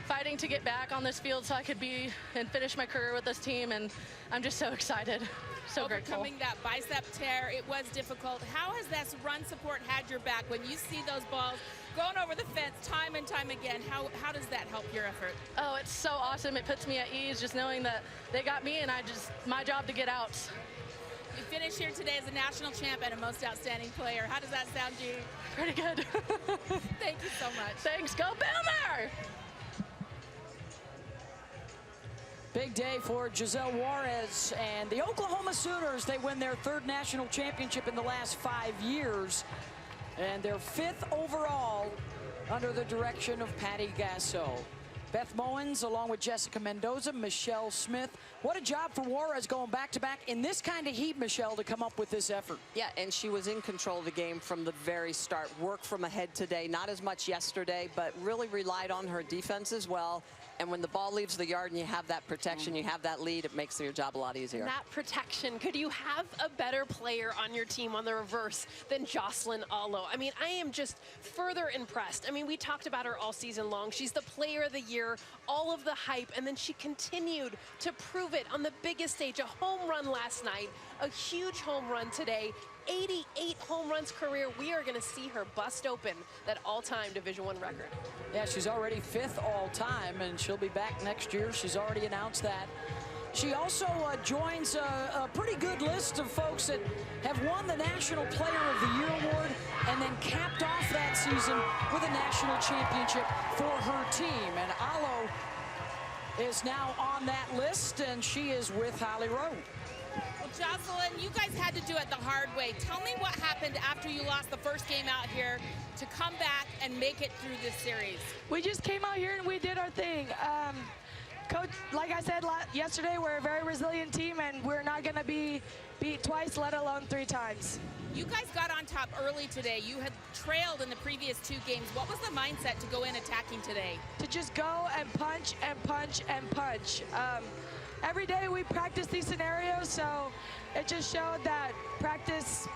fighting to get back on this field so I could be and finish my career with this team, and I'm just so excited, so grateful. Overcoming that bicep tear, it was difficult. How has this run support had your back when you see those balls going over the fence time and time again? How does that help your effort? Oh, it's so awesome. It puts me at ease just knowing that they got me, and my job to get outs. You finished here today as a national champ and a most outstanding player. How does that sound, G? Pretty good. Thank you so much. Thanks, go Boomer! Big day for Giselle Juarez and the Oklahoma Sooners. They win their 3rd national championship in the last 5 years, and their 5th overall under the direction of Patty Gasso. Beth Mowens, along with Jessica Mendoza, Michelle Smith. What a job for Juarez going back-to-back in this kind of heat, Michelle, to come up with this effort. Yeah, and she was in control of the game from the very start. Worked from ahead today, not as much yesterday, but really relied on her defense as well. And when the ball leaves the yard and you have that protection, you have that lead, it makes your job a lot easier. That protection, could you have a better player on your team on the reverse than Jocelyn Allo? I mean, I am just further impressed. I mean, we talked about her all season long. She's the player of the year, all of the hype, and then she continued to prove it on the biggest stage. A home run last night, a huge home run today, 88 home runs career. We are going to see her bust open that all-time Division I record. Yeah, she's already 5th all-time, and she'll be back next year. She's already announced that. She also joins a pretty good list of folks that have won the National Player of the Year award and then capped off that season with a national championship for her team. And Allo is now on that list, and she is with Holly Rowe. Well, Jocelyn, you guys had to do it the hard way. Tell me what happened after you lost the first game out here to come back and make it through this series. We just came out here and we did our thing. Coach, like I said yesterday, we're a very resilient team, and we're not going to be beat twice, let alone 3 times. You guys got on top early today. You had trailed in the previous 2 games. What was the mindset to go in attacking today? To just go and punch and punch and punch. Every day we practice these scenarios, so it just showed that practice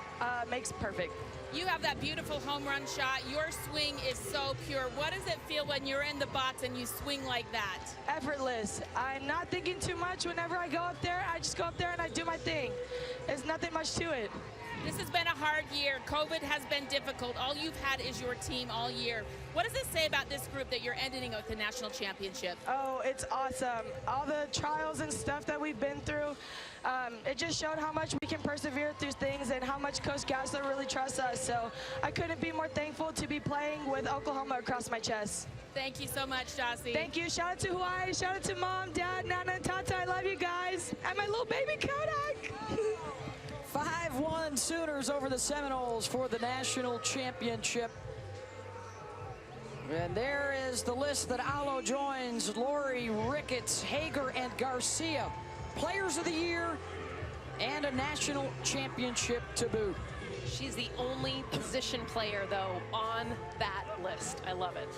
makes perfect. You have that beautiful home run shot. Your swing is so pure. What does it feel when you're in the box and you swing like that? Effortless. I'm not thinking too much whenever I go up there. I just go up there and I do my thing. There's nothing much to it. This has been a hard year. COVID has been difficult. All you've had is your team all year. What does it say about this group that you're ending with the national championship? Oh, it's awesome. All the trials and stuff that we've been through, it just showed how much we can persevere through things and how much Coach Gasso really trusts us. So I couldn't be more thankful to be playing with Oklahoma across my chest. Thank you so much, Jossie. Thank you. Shout out to Hawaii. Shout out to Mom, Dad, Nana, and Tata. I love you guys. And my little baby Kodak. 5-1 Sooners over the Seminoles for the national championship. And there is the list that Allo joins: Lori, Ricketts, Hager, and Garcia. Players of the Year and a national championship to boot. She's the only position player, though, on that list. I love it.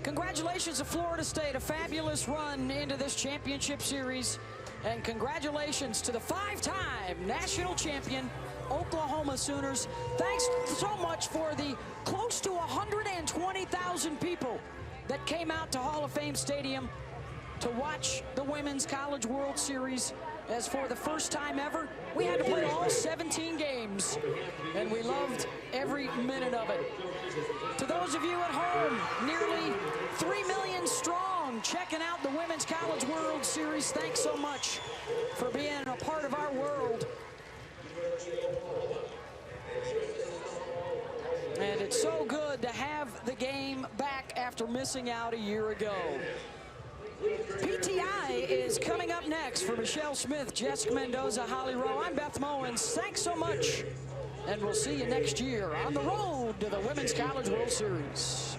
Congratulations to Florida State, a fabulous run into this championship series. And congratulations to the 5-time national champion Oklahoma Sooners. Thanks so much for the close to 120,000 people that came out to Hall of Fame Stadium to watch the Women's College World Series as for the first time ever, we had to play all 17 games, and we loved every minute of it. To those of you at home, nearly 3 million strong, checking out the Women's College World Series, thanks so much for being a part of our world. And it's so good to have the game back after missing out a year ago. PTI is coming up next for Michelle Smith, Jessica Mendoza, Holly Rowe. I'm Beth Mowens. Thanks so much. And we'll see you next year on the road to the Women's College World Series.